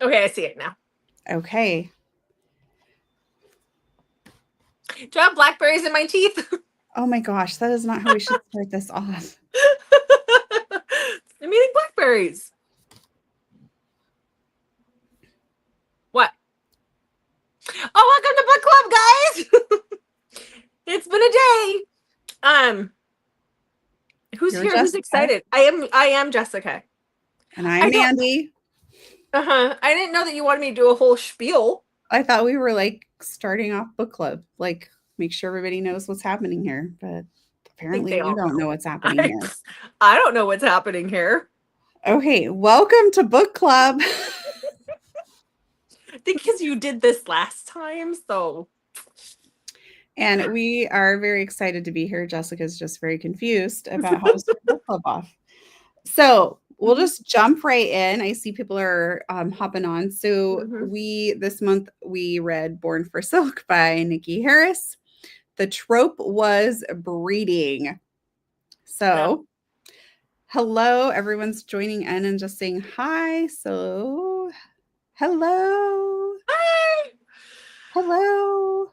Okay, I see it now. Okay. Do I have blackberries in my teeth? Oh my gosh, that is not how we should start this off. I'm eating blackberries. What? Oh, welcome to book club, guys. It's been a day. Who's You're here? Who's Jessica, excited? I am Jessica. and I'm I don't Mandy. I didn't know that you wanted me to do a whole spiel. I thought we were like starting off book club, like make sure everybody knows what's happening here, but I think apparently they you all don't know. know what's happening I here. I don't know what's happening here. Okay, welcome to book club. Because you did this last time, so And we are very excited to be here. Jessica's just very confused about how to start book club off. So we'll Mhm. just jump right in. I see people are hopping on. So Mhm. this month we read Born for Silk by Nicci Harris. The trope was breeding. Yeah. So hello, everyone's joining in and just saying hi. So hello, Hi. hello,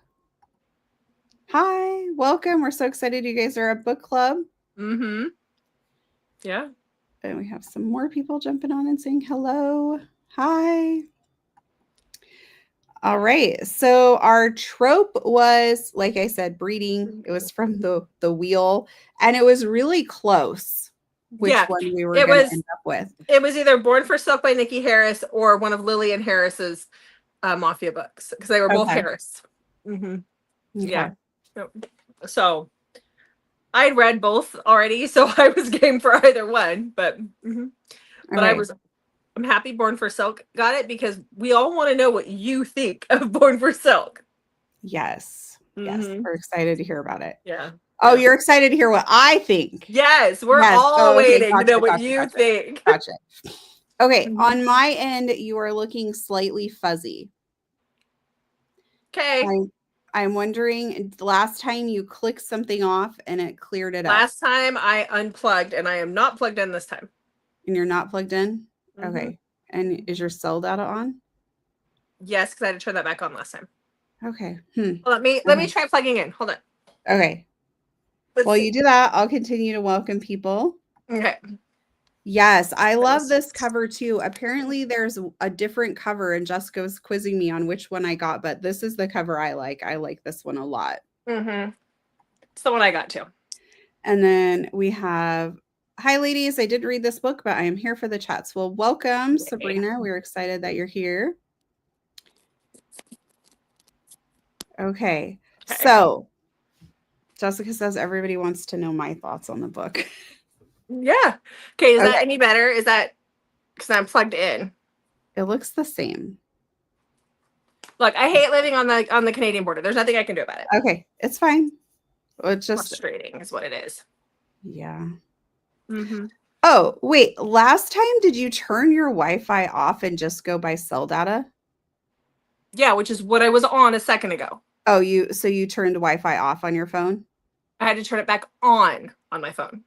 hi, welcome. We're so excited you guys are at book club. Mm-hmm. Yeah. And we have some more people jumping on and saying hello. Hi. All right. So our trope was, like I said, breeding. It was from the wheel, and it was really close which Yeah. one we were It going to was end up with. it was either Born for Silk by Nicci Harris or one of Lillian Harris's mafia books because they were both Okay. Harris. Mm-hmm. Okay. Yeah. Yep. So I'd read both already, so I was game for either one. But Okay. I'm happy Born for Silk got it because we all want to know what you think of Born for Silk. Yes. Yes. Mm-hmm. We're excited to hear about it. Yeah. Oh, Yeah. you're excited to hear what I think. Yes, we're Yes. all Oh, okay. waiting to know Gotcha. what Gotcha. you Gotcha. think. Gotcha. Okay. Mhm. On my end, you are looking slightly fuzzy. Okay. I'm wondering, last time you clicked something off and it cleared it up, Last time I unplugged and I am not plugged in this time. and you're not plugged in? Mm-hmm. Okay. And is your cell data on? Yes, because I had to turn that back on last time. Okay. Let me Okay. try plugging in. Hold on. Okay. Let's While see. you do that, I'll continue to welcome people. Okay. Yes, I love Let's this cover too. Apparently, there's a different cover, and Jessica was quizzing me on which one I got, but this is the cover I like. I like this one a lot. Mm-hmm. It's the one I got too. And then we have, hi, ladies. I didn't read this book, but I am here for the chats. Well, welcome, Yay. Sabrina. We're excited that you're here. Okay. Okay. So, Jessica says everybody wants to know my thoughts on the book. Yeah. Okay. Is that Okay. any better? Is that because I'm plugged in? It looks the same. Look, I hate living on the Canadian border. There's nothing I can do about it. Okay. It's fine. It's just, Frustrating is what it is. yeah. Mm-hmm. Oh, wait. Last time, did you turn your Wi-Fi off and just go by cell data? Yeah, which is what I was on a second ago. Oh, you turned Wi-Fi off on your phone? I had to turn it back on my phone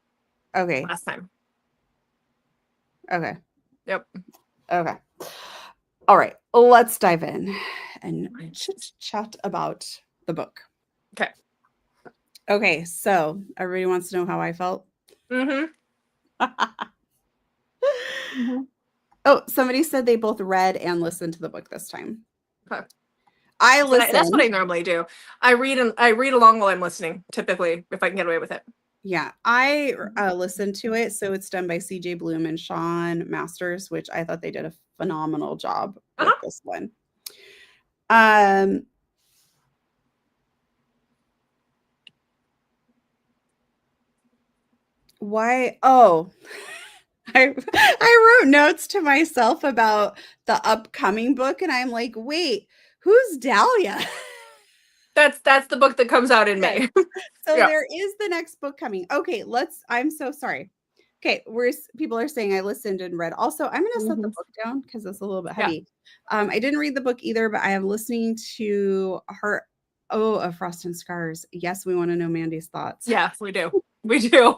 Okay. last time. Okay. Yep. Okay. All right. Let's dive in and chit chat about the book. Okay. Okay. So everybody wants to know how I felt. Mm-hmm. Mm-hmm. Oh, somebody said they both read and listened to the book this time. Okay. I That's what listened. I normally do. I read along while I'm listening, typically, if I can get away with it. Yeah, I listened to it. So it's done by CJ Bloom and Sean Masters, which I thought they did a phenomenal job with Uh-huh. this one. Um, why? Oh, I wrote notes to myself about the upcoming book, and I'm like, wait, who's Dahlia? That's the book that comes out in Yes. May. So Yeah. there is the next book coming. Okay, I'm so sorry. Okay, people are saying I listened and read. Also, I'm going to set the Mm-hmm. book down because it's a little bit Yeah. heavy. I didn't read the book either, but I am listening to her. Oh, of Frost and Scars. Yes, we want to know Mandy's thoughts. Yeah, we do. We do.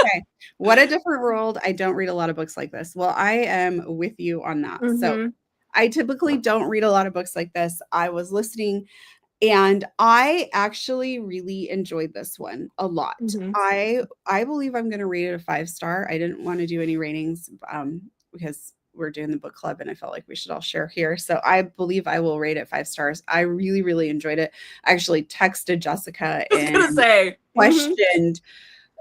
Okay, what a different world. I don't read a lot of books like this. Well, I am with you on that. So, Mm-hmm. I typically don't read a lot of books like this. I was listening and I actually really enjoyed this one a lot. Mhm. I believe I'm going to rate it a 5-star. I didn't want to do any ratings because we're doing the book club and I felt like we should all share here. So I believe I will rate it 5 stars. I really, really enjoyed it. I actually texted Jessica I was gonna and say, questioned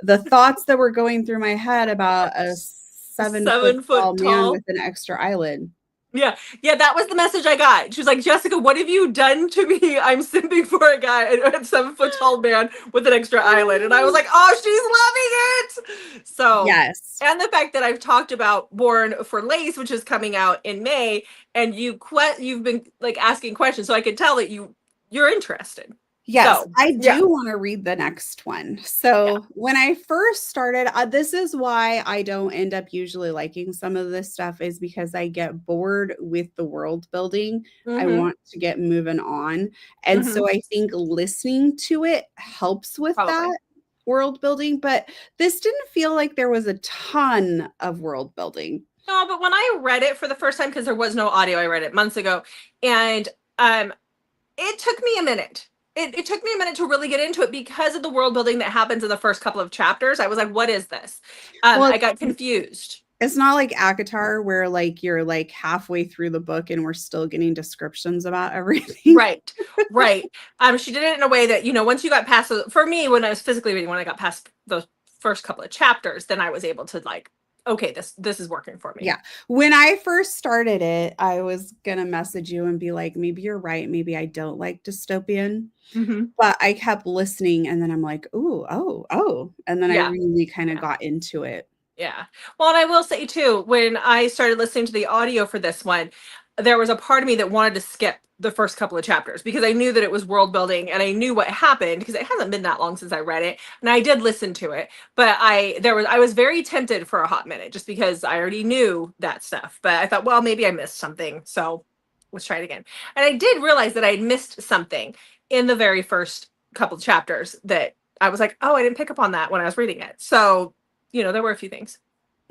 the thoughts that were going through my head about a 7 foot 7 foot tall man tall. with an extra eyelid. Yeah, yeah, that was the message I got. She was like, Jessica, what have you done to me? I'm simping for a guy, a 7 foot tall man with an extra eyelid. And I was like, oh, she's loving it. So, Yes. and the fact that I've talked about Born for Lace, which is coming out in May, and you've been like asking questions, so I could tell that you're interested. Yes, So, I yeah, do want to read the next one. yeah. So, when I first started, this is why I don't end up usually liking some of this stuff, is because I get bored with the world building. I Mm-hmm. want to get moving on. And Mm-hmm. so, I think listening to it helps with Probably. that world building. But this didn't feel like there was a ton of world building. No, but when I read it for the first time, because there was no audio, I read it months ago, and um, it took me a minute. It took me a minute to really get into it because of the world building that happens in the first couple of chapters. I was like, what is this? Well, I got confused. it's not like ACOTAR where like you're like halfway through the book and we're still getting descriptions about everything. Right, right. She did it in a way that, once you got past for me, when I was physically reading, when I got past those first couple of chapters, then I was able to like, okay, this is working for me. Yeah. When I first started it, I was going to message you and be like, maybe you're right. Maybe I don't like dystopian. Mm-hmm. But I kept listening and then I'm like, ooh, oh. And then I Yeah. really kind of Yeah. got into it. Yeah. Well, and I will say too, when I started listening to the audio for this one, there was a part of me that wanted to skip the first couple of chapters because I knew that it was world building and I knew what happened because it hasn't been that long since I read it and I did listen to it, but I was very tempted for a hot minute just because I already knew that stuff. But I thought, well, maybe I missed something, so let's try it again. And I did realize that I had missed something in the very first couple of chapters that I was like, oh, I didn't pick up on that when I was reading it. So there were a few things.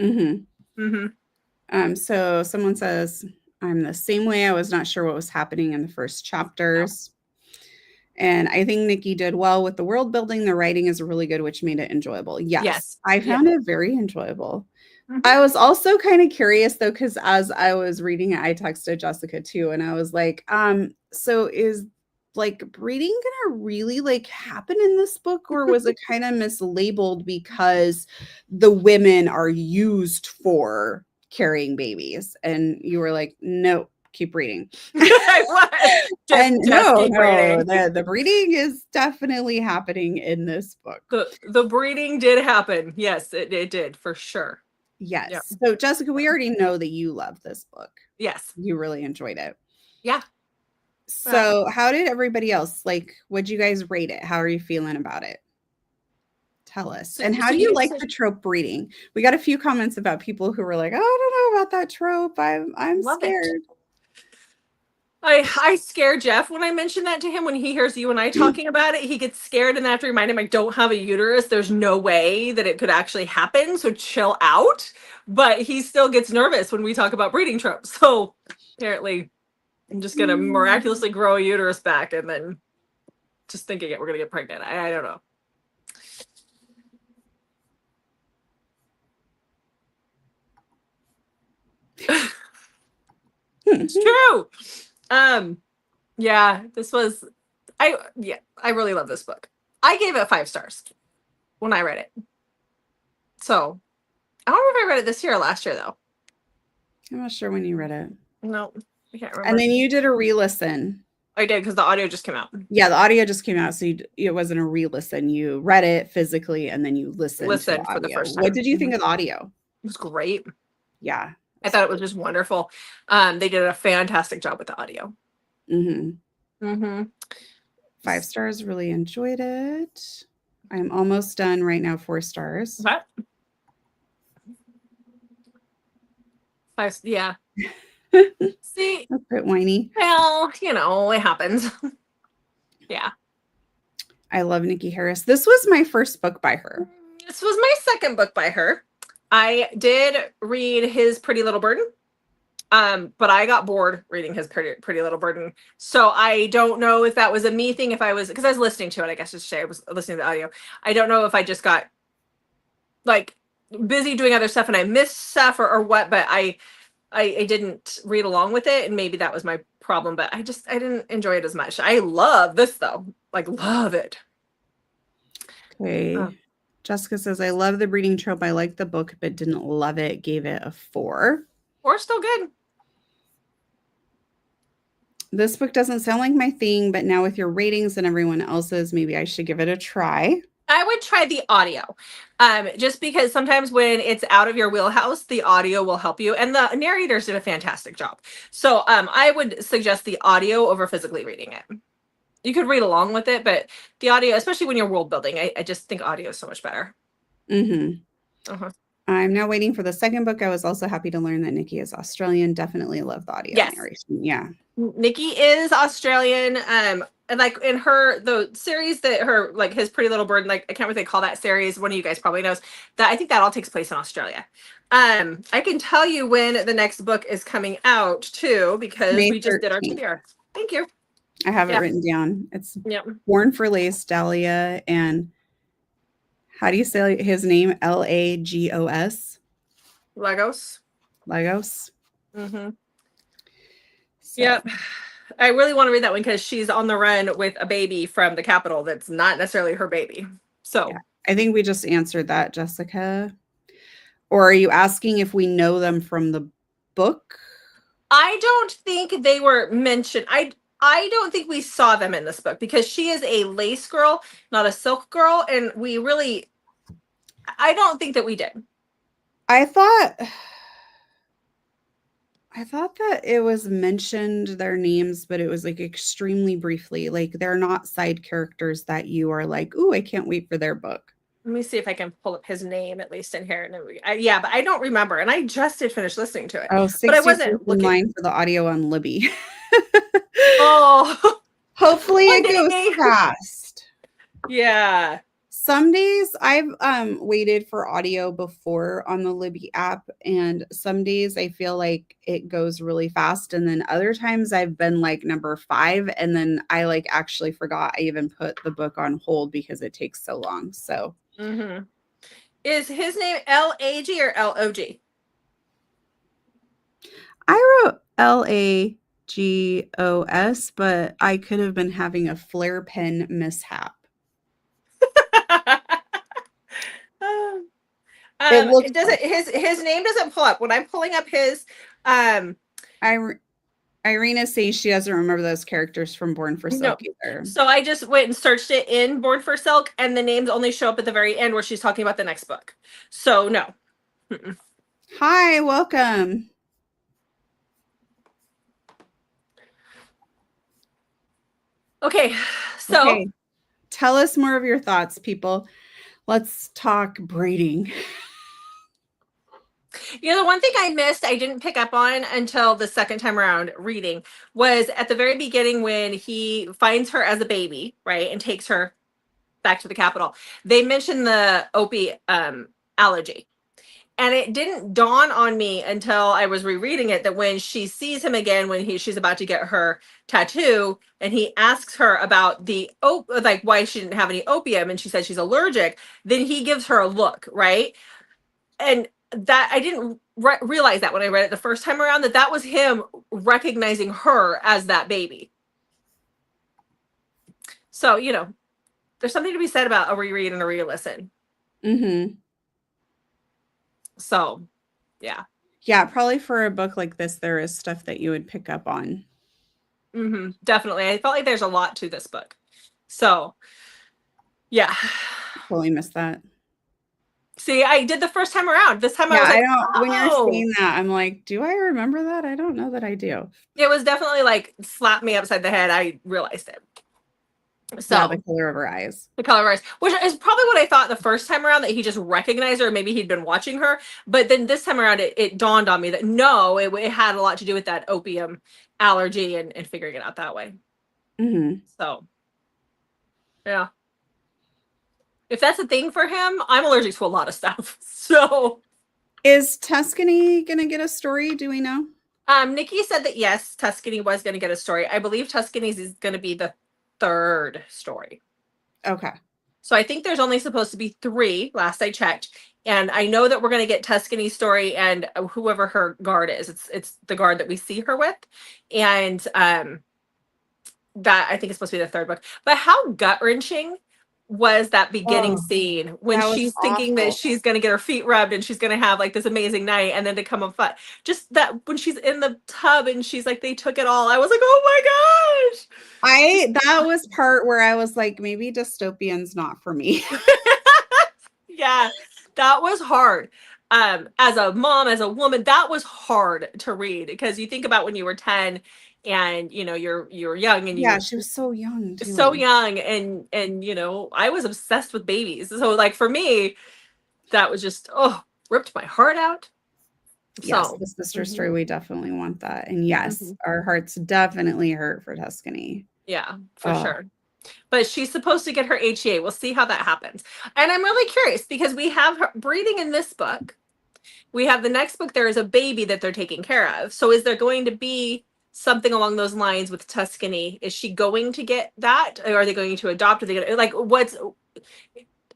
Mm-hmm. Mm-hmm. So someone says, I'm the same way. I was not sure what was happening in the first chapters. And I think Nicci did well with the world building. The writing is really good, which made it enjoyable. Yes. I found it very enjoyable. Mm-hmm. I was also kind of curious though, because as I was reading it, I texted Jessica too. And I was like, so is like breeding gonna really like happen in this book, or was it kind of mislabeled because the women are used for carrying babies? And you were like, no, keep reading. And no, the breeding is definitely happening in this book. The breeding did happen. Yes, it did for sure. Yes. Yep. So Jessica, we already know that you love this book. Yes. You really enjoyed it. Yeah. So how did everybody else, like, would you guys rate it? How are you feeling about it? Tell us. And how do you like the trope breeding? We got a few comments about people who were like, oh, I don't know about that trope. I'm scared. I scare Jeff when I mention that to him. When he hears you and I talking about it, he gets scared, and then I have to remind him I don't have a uterus. There's no way that it could actually happen, so chill out. But he still gets nervous when we talk about breeding tropes. So apparently I'm just going to miraculously grow a uterus back and then just thinking we're going to get pregnant. I don't know. It's true. Yeah, I really love this book. I gave it 5 stars when I read it. So I don't know if I read it this year or last year though. I'm not sure when you read it. No, I can't remember. And then you did a re-listen. I did because the audio just came out. Yeah, the audio just came out, so it wasn't a re-listen. You read it physically and then you listened to the for the first time. What did you think of the audio? It was great. Yeah. I thought it was just wonderful. They did a fantastic job with the audio. 5 stars, really enjoyed it. I'm almost done right now, 4 stars. Okay. 5, yeah. See, a bit whiny. Well, it happens. Yeah. I love Nicci Harris. This was my first book by her. This was my second book by her. I did read His Pretty Little Burden. But I got bored reading his Pretty Little Burden. So I don't know if that was a me thing, if I was, because I was listening to it, I guess to say I was listening to the audio. I don't know if I just got like busy doing other stuff and I missed stuff or what, but I didn't read along with it, and maybe that was my problem, but I didn't enjoy it as much. I love this though. Like, love it. Okay. Jessica says, I love the breeding trope. I like the book, but didn't love it. Gave it a 4. 4 still good. This book doesn't sound like my thing, but now with your ratings and everyone else's, maybe I should give it a try. I would try the audio, just because sometimes when it's out of your wheelhouse, the audio will help you, and the narrators did a fantastic job. So I would suggest the audio over physically reading it. You could read along with it, but the audio, especially when you're world building, I just think audio is so much better. I'm now waiting for the second book. I was also happy to learn that Nicci is Australian. Definitely love the audio narration. Yeah. Nicci is Australian. And like in the series that like his Pretty Little Bird, like I can't remember what they call that series. One of you guys probably knows that. I think that all takes place in Australia. I can tell you when the next book is coming out too, because we just did our premiere. Thank you. I have it written down. It's Born for Lace, Dahlia, and how do you say his name? Lagos. Lagos. So. Yep. I really want to read that one because she's on the run with a baby from the capital that's not necessarily her baby. So I think we just answered that, Jessica. Or are you asking if we know them from the book? I don't think they were mentioned. I don't think we saw them in this book because she is a lace girl, not a silk girl. And I don't think that we did. I thought that it was mentioned their names, but it was like extremely briefly. Like they're not side characters that you are like, ooh, I can't wait for their book. Let me see if I can pull up his name at least in here. And yeah, but I don't remember. And I just did finish listening to it. Oh, but I wasn't looking line for the audio on Libby. Oh, hopefully it goes fast. Yeah. Some days I've waited for audio before on the Libby app, and some days I feel like it goes really fast, and then other times I've been like number 5, and then I like actually forgot I even put the book on hold because it takes so long. So is his name L-A-G or L-O-G? I wrote L-A-G-O-S, but I could have been having a flare pen mishap. His name doesn't pull up when I'm pulling up his. Irina says she doesn't remember those characters from Born for Silk either. So I just went and searched it in Born for Silk, and the names only show up at the very end where she's talking about the next book. So no. Hi, welcome. Okay, so tell us more of your thoughts, people. Let's talk braiding. The one thing I missed, I didn't pick up on until the second time around reading, was at the very beginning when he finds her as a baby, right, and takes her back to the capital. They mentioned the opiate allergy. And it didn't dawn on me until I was rereading it that when she sees him again, when she's about to get her tattoo, and he asks her about like why she didn't have any opium, and she says she's allergic, then he gives her a look, right? And that I didn't realize that when I read it the first time around, that was him recognizing her as that baby. So, there's something to be said about a reread and a re-listen. So, yeah. Yeah, probably for a book like this, there is stuff that you would pick up on. Definitely. I felt like there's a lot to this book. So, yeah. Totally missed that. See, I did the first time around. This time I was like, when you're saying that, I'm like, do I remember that? I don't know that I do. It was definitely like slapped me upside the head. I realized it. So the color of her eyes. The color of her eyes, which is probably what I thought the first time around, that he just recognized her, or maybe he'd been watching her. But then this time around, it dawned on me that no, it had a lot to do with that opium allergy and figuring it out that way. So, yeah. If that's a thing for him, I'm allergic to a lot of stuff. So, is Tuscany going to get a story? Do we know? Nicci said that yes, Tuscany was going to get a story. I believe Tuscany's is going to be the third story. Okay. So I think there's only supposed to be 3, last I checked. And I know that we're going to get Tuscany's story and whoever her guard is. It's the guard that we see her with. And that I think is supposed to be the third book. But how gut-wrenching was that beginning scene when that was she's thinking that awful. she's going to get her feet rubbed and she's going to have like this amazing night, and then to come up fun. Just that when she's in the tub and she's like, they took it all. I was like, oh my gosh. That was part where I was like, maybe dystopian's not for me. Yeah, that was hard. As a mom, as a woman, that was hard to read because you think about when you were 10 and you know you're young and Yeah, you she was so young so too. young and you know, I was obsessed with babies. So like for me, that was just ripped my heart out. Yes, So the sister story, we definitely want that. And yes, mhm. our hearts definitely hurt for Tuscany. Yeah, for sure. But she's supposed to get her HEA. We'll see how that happens. And I'm really curious because we have her breathing in this book. We have the next book, there is a baby that they're taking care of. So is there going to be something along those lines with Tuscany? Is she going to get that? Or are they going to adopt? Are they going to, like,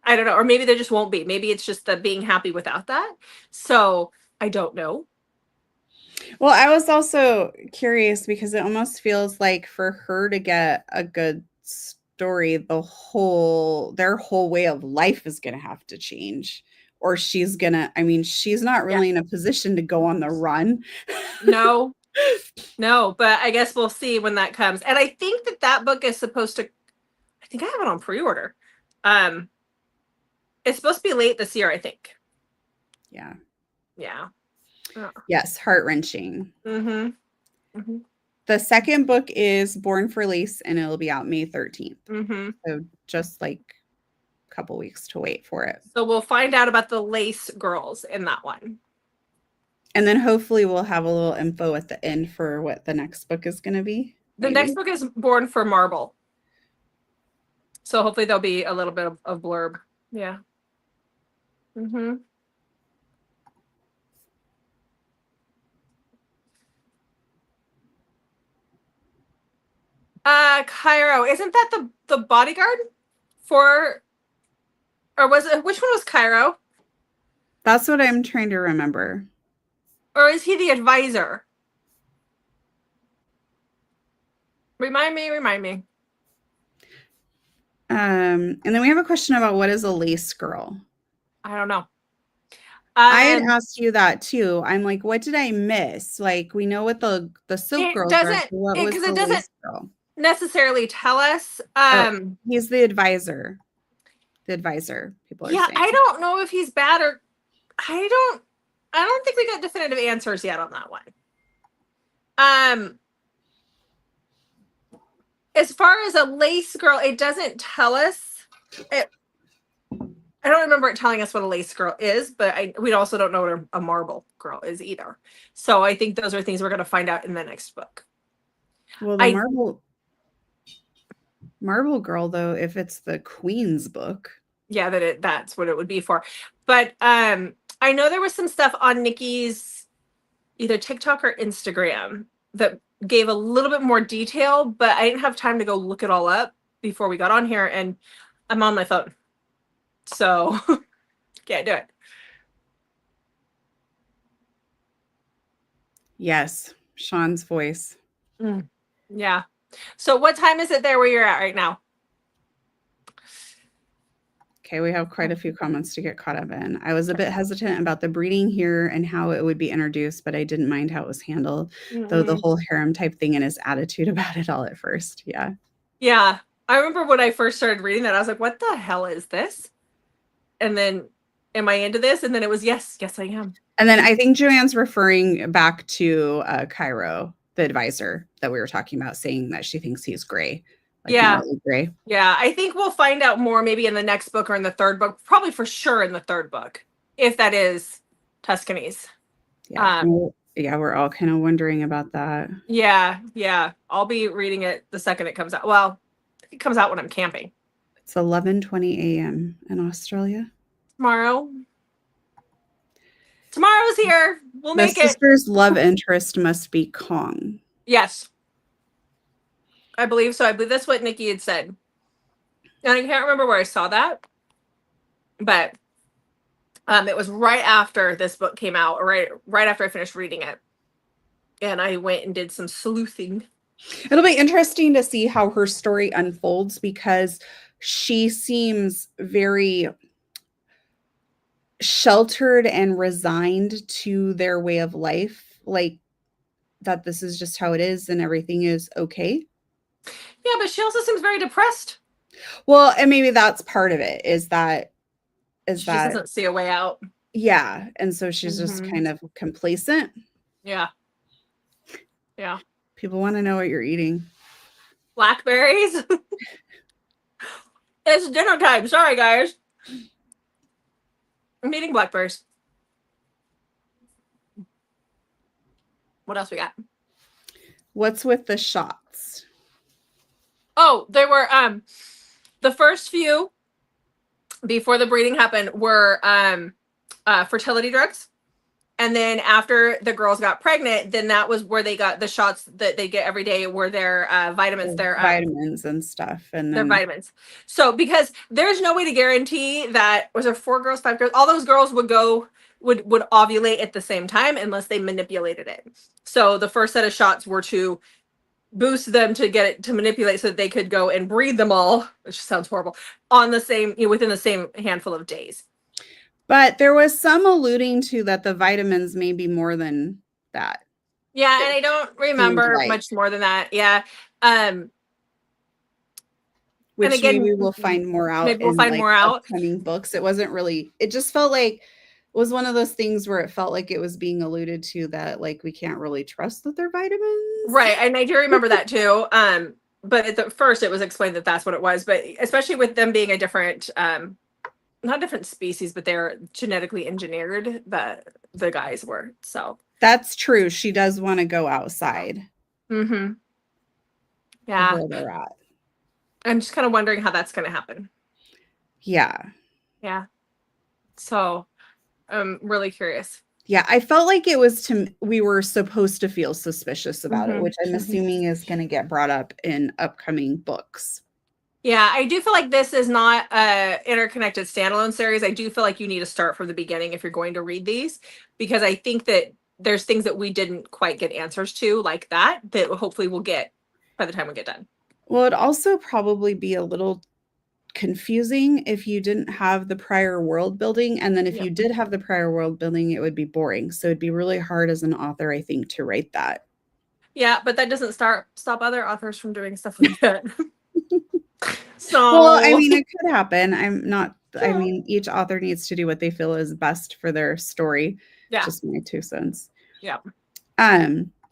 I don't know. Or maybe there just won't be. Maybe it's just the being happy without that. So I don't know. Well, I was also curious because it almost feels like for her to get a good story, their whole way of life is going to have to change. Or I mean, she's not Yeah. really in a position to go on the run. No, no, but I guess we'll see when that comes. And I think that book is supposed to, I think I have it on pre-order. Um, it's supposed to be late this year, I think. Yeah. Yeah. Oh. Yes, heart-wrenching. Mm-hmm. Mm-hmm. The second book is Born for Lace, and it'll be out May 13th. Mm-hmm. So just like a couple weeks to wait for it. So we'll find out about the lace girls in that one. And then hopefully we'll have a little info at the end for what the next book is going to be. The next book is Born for Marble. So hopefully there'll be a little bit of blurb. Yeah. Mm-hmm. Cairo, isn't that the bodyguard for, or was it, which one was Cairo? That's what I'm trying to remember. Or is he the advisor? Remind me. And then we have a question about what is a lace girl? I don't know. I had asked you that too. I'm like, what did I miss? Like, we know what the silk girls are. So what was the lace girl? Necessarily tell us. He's the advisor. The advisor, people are saying. I don't know if he's bad or I don't think we got definitive answers yet on that one. As far as a lace girl, it doesn't tell us. I don't remember it telling us what a lace girl is, but we also don't know what a marble girl is either. So I think those are things we're going to find out in the next book. Well, the marble girl, though, if it's the Queen's book. Yeah, that's what it would be for. But I know there was some stuff on Nicci's either TikTok or Instagram that gave a little bit more detail, but I didn't have time to go look it all up before we got on here, and I'm on my phone. So can't do it. Yes, Sean's voice. Yeah. So what time is it there where you're at right now? Okay, we have quite a few comments to get caught up in. I was a bit hesitant about the breeding here and how it would be introduced, but I didn't mind how it was handled, though the whole harem type thing and his attitude about it all at first. Yeah. Yeah. I remember when I first started reading that, I was like, what the hell is this? And then, am I into this? And then it was, yes, I am. And then I think Joanne's referring back to Cairo, the advisor that we were talking about, saying that she thinks he's gray. Like morally gray. Yeah, I think we'll find out more maybe in the next book or in the third book, probably for sure in the third book, if that is Tuscany's. Yeah, we're all kind of wondering about that. Yeah. I'll be reading it the second it comes out. Well, it comes out when I'm camping. It's 11:20 a.m. in Australia. Tomorrow. Tomorrow's here. We'll The make it. sister's love interest must be Kong. Yes. I believe so. I believe that's what Nicci had said. And I can't remember where I saw that, but it was right after this book came out, right after I finished reading it. And I went and did some sleuthing. It'll be interesting to see how her story unfolds because she seems very sheltered and resigned to their way of life, like that this is just how it is and everything is okay. Yeah, but she also seems very depressed. Well, and maybe that's part of it is she doesn't see a way out. Yeah, and so she's just kind of complacent. Yeah. People want to know what you're eating. Blackberries. It's dinner time. Sorry, guys. I'm eating blackberries. What else we got? What's with the shots? Oh, they were the first few before the breeding happened were fertility drugs. And then after the girls got pregnant, then that was where they got the shots that they get every day were their vitamins, their vitamins and stuff. And their vitamins. So because there's no way to guarantee that, was there 4 girls, 5 girls? All those girls would ovulate at the same time unless they manipulated it. So the first set of shots were to boost them to get it to manipulate so that they could go and breed them all, which sounds horrible, on the same, within the same handful of days. But there was some alluding to that the vitamins may be more than that. Yeah, and I don't remember much more than that. Yeah. Which and again, maybe we'll find more out. Maybe we'll find more out. Upcoming books. It wasn't really, it just felt like it was one of those things where it felt like it was being alluded to that like we can't really trust that they're vitamins. Right. And I do remember that too. But at the first it was explained that that's what it was. But especially with them being a different not different species, but they're genetically engineered, the guys were. So that's true. She does want to go outside. Mm-hmm. Yeah. Where they're at. I'm just kind of wondering how that's going to happen. Yeah. Yeah. So I'm really curious. Yeah. I felt like it was we were supposed to feel suspicious about it, which I'm assuming is going to get brought up in upcoming books. Yeah, I do feel like this is not a interconnected standalone series. I do feel like you need to start from the beginning if you're going to read these, because I think that there's things that we didn't quite get answers to like that hopefully we'll get by the time we get done. Well, it'd also probably be a little confusing if you didn't have the prior world building. And then if you did have the prior world building, it would be boring. So it'd be really hard as an author, I think, to write that. Yeah, but that doesn't stop other authors from doing stuff like that. So, well, I mean, it could happen. I mean, each author needs to do what they feel is best for their story. Yeah. Just my 2 cents. Yeah.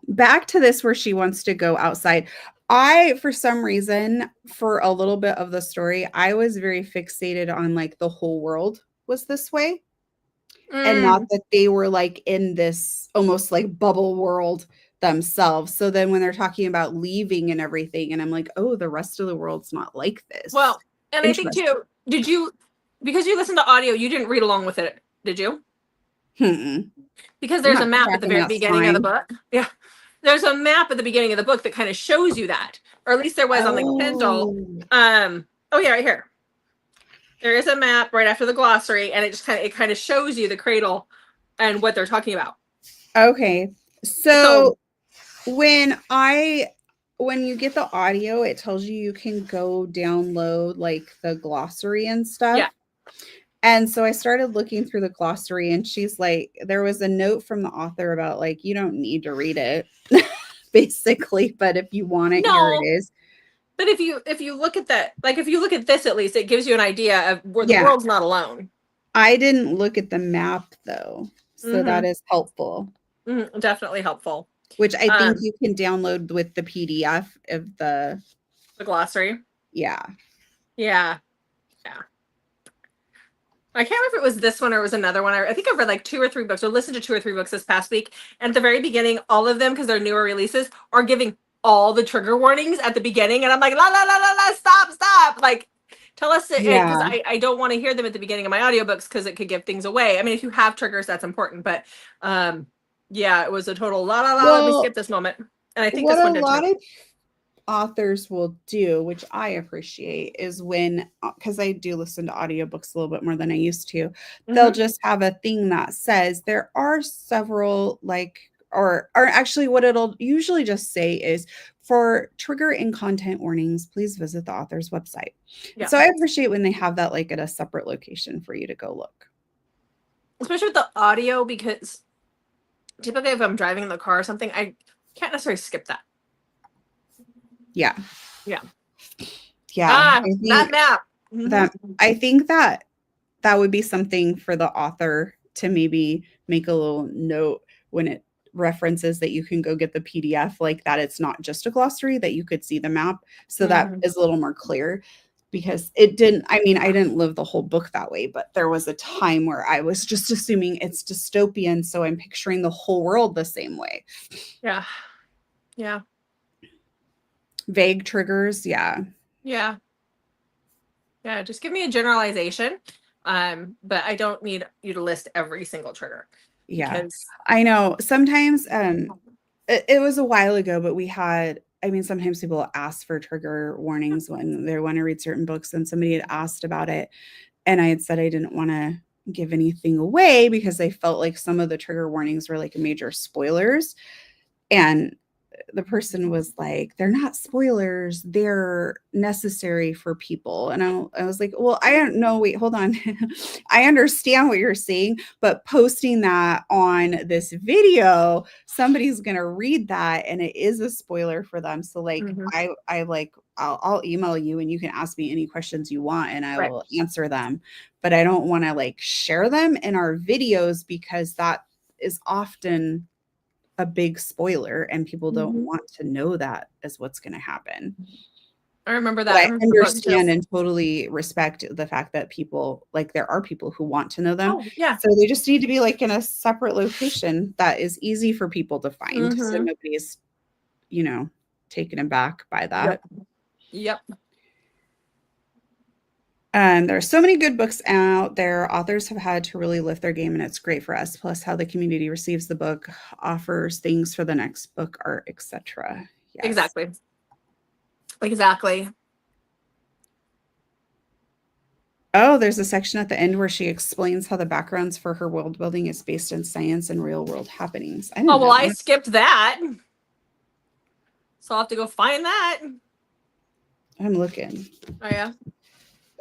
Back to this where she wants to go outside. For some reason, for a little bit of the story, I was very fixated on like the whole world was this way. And not that they were like in this almost like bubble world themselves. So then when they're talking about leaving and everything, and I'm like, oh, the rest of the world's not like this. Well, and I think too, because you listened to audio, you didn't read along with it, did you? Because there's a map at the very beginning of the book. Yeah. There's a map at the beginning of the book that kind of shows you that, or at least there was on the Kindle. Oh yeah, right here. There is a map right after the glossary, and it kind of shows you the cradle and what they're talking about. Okay. So when you get the audio, it tells you can go download like the glossary and stuff. Yeah. And so I started looking through the glossary, and she's like, there was a note from the author about like, you don't need to read it basically, but if you want it, here it is. But if you look at that, like if you look at this, at least it gives you an idea of where the world's not alone. I didn't look at the map though. So that is helpful. Definitely helpful. Which I think you can download with the PDF of the glossary. Yeah. Yeah. Yeah. I can't remember if it was this one or it was another one. I think I've read like 2 or 3 books or listened to 2 or 3 books this past week. And at the very beginning, all of them, because they're newer releases, are giving all the trigger warnings at the beginning. And I'm like, la, la, la, la, la, stop. Like, Tell us, because Yeah. I don't want to hear them at the beginning of my audiobooks because it could give things away. I mean, if you have triggers, that's important. But yeah, it was a total let me skip Well, this moment. And I think what this a one did lot too. of authors will do, which I appreciate, is when, because I do listen to audiobooks a little bit more than I used to, they'll just have a thing that says there are several, like, or actually what it'll usually just say is, for trigger and content warnings, please visit the author's website. Yeah. So I appreciate when they have that like at a separate location for you to go look. Especially with the audio, because typically if I'm driving in the car or something, I can't necessarily skip that. Yeah. Yeah. Yeah. That map. I think that would be something for the author to maybe make a little note when it references that you can go get the PDF, like that it's not just a glossary, that you could see the map. So that is a little more clear, because I didn't live the whole book that way, but there was a time where I was just assuming it's dystopian. So I'm picturing the whole world the same way. Yeah. Yeah. Vague triggers. Yeah. Yeah. Yeah. Just give me a generalization. But I don't need you to list every single trigger. Yeah. Because I know sometimes it was a while ago, but we had, sometimes people ask for trigger warnings when they want to read certain books, and somebody had asked about it. And I had said I didn't want to give anything away because I felt like some of the trigger warnings were like major spoilers. And the person was like, they're not spoilers, they're necessary for people. And I was like, well, I don't know. Wait, hold on. I understand what you're saying, but posting that on this video, somebody's going to read that and it is a spoiler for them. So like, I'll email you and you can ask me any questions you want and I will answer them. But I don't want to like share them in our videos because that is often a big spoiler and people don't want to know that is what's going to happen. I remember But that. I understand and totally respect the fact that people, like, there are people who want to know them. Oh, yeah. So they just need to be like in a separate location that is easy for people to find. So nobody's, taken aback by that. Yep. There are so many good books out there. Authors have had to really lift their game, and it's great for us. Plus, how the community receives the book, offers things for the next book, art, etc. Yes. Exactly. Oh, there's a section at the end where she explains how the backgrounds for her world building is based in science and real world happenings. I skipped that. So I'll have to go find that. I'm looking. Oh, yeah.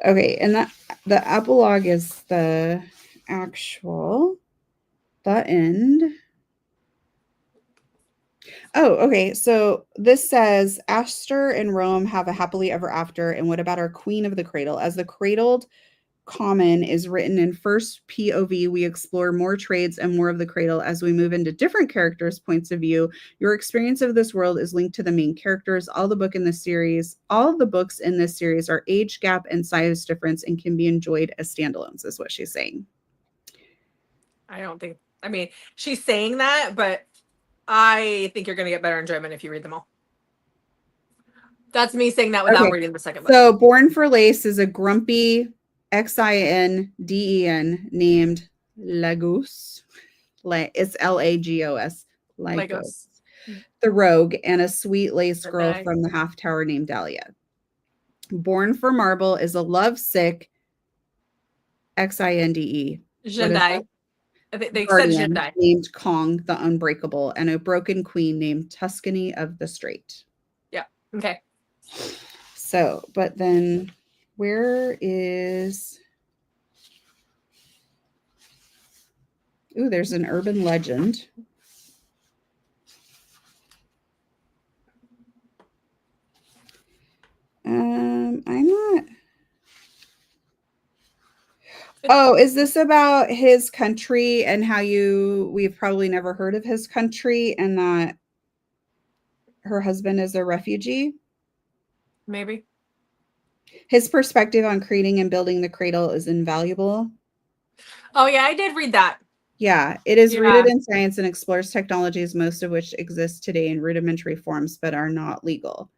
Okay, and the epilogue is the end. Oh, okay. So this says Aster and Rome have a happily ever after. And what about our Queen of the Cradle? As the cradled common is written in first POV, we explore more trades and more of the cradle as we move into different characters' points of view. Your experience of this world is linked to the main characters. All the books in this series are age gap and size difference and can be enjoyed as standalones, is what she's saying. She's saying that, but I think you're going to get better enjoyment if you read them all. That's me saying that without reading the second book. So Born for Lace is a grumpy Xinen named Lagos. It's Lagos. Lagos. The rogue, and a sweet lace girl from the half tower named Dahlia. Born for Marble is a lovesick Xinde. Zhendai. They said Zhendai. Named Kong the Unbreakable, and a broken queen named Tuscany of the Strait. Yeah. Okay. So, but then where is... Ooh, there's an urban legend. I'm not... Oh, is this about his country and how we've probably never heard of his country and that her husband is a refugee? Maybe. His perspective on creating and building the cradle is invaluable. Oh, yeah, I did read that. Yeah, it is rooted in science and explores technologies, most of which exist today in rudimentary forms but are not legal.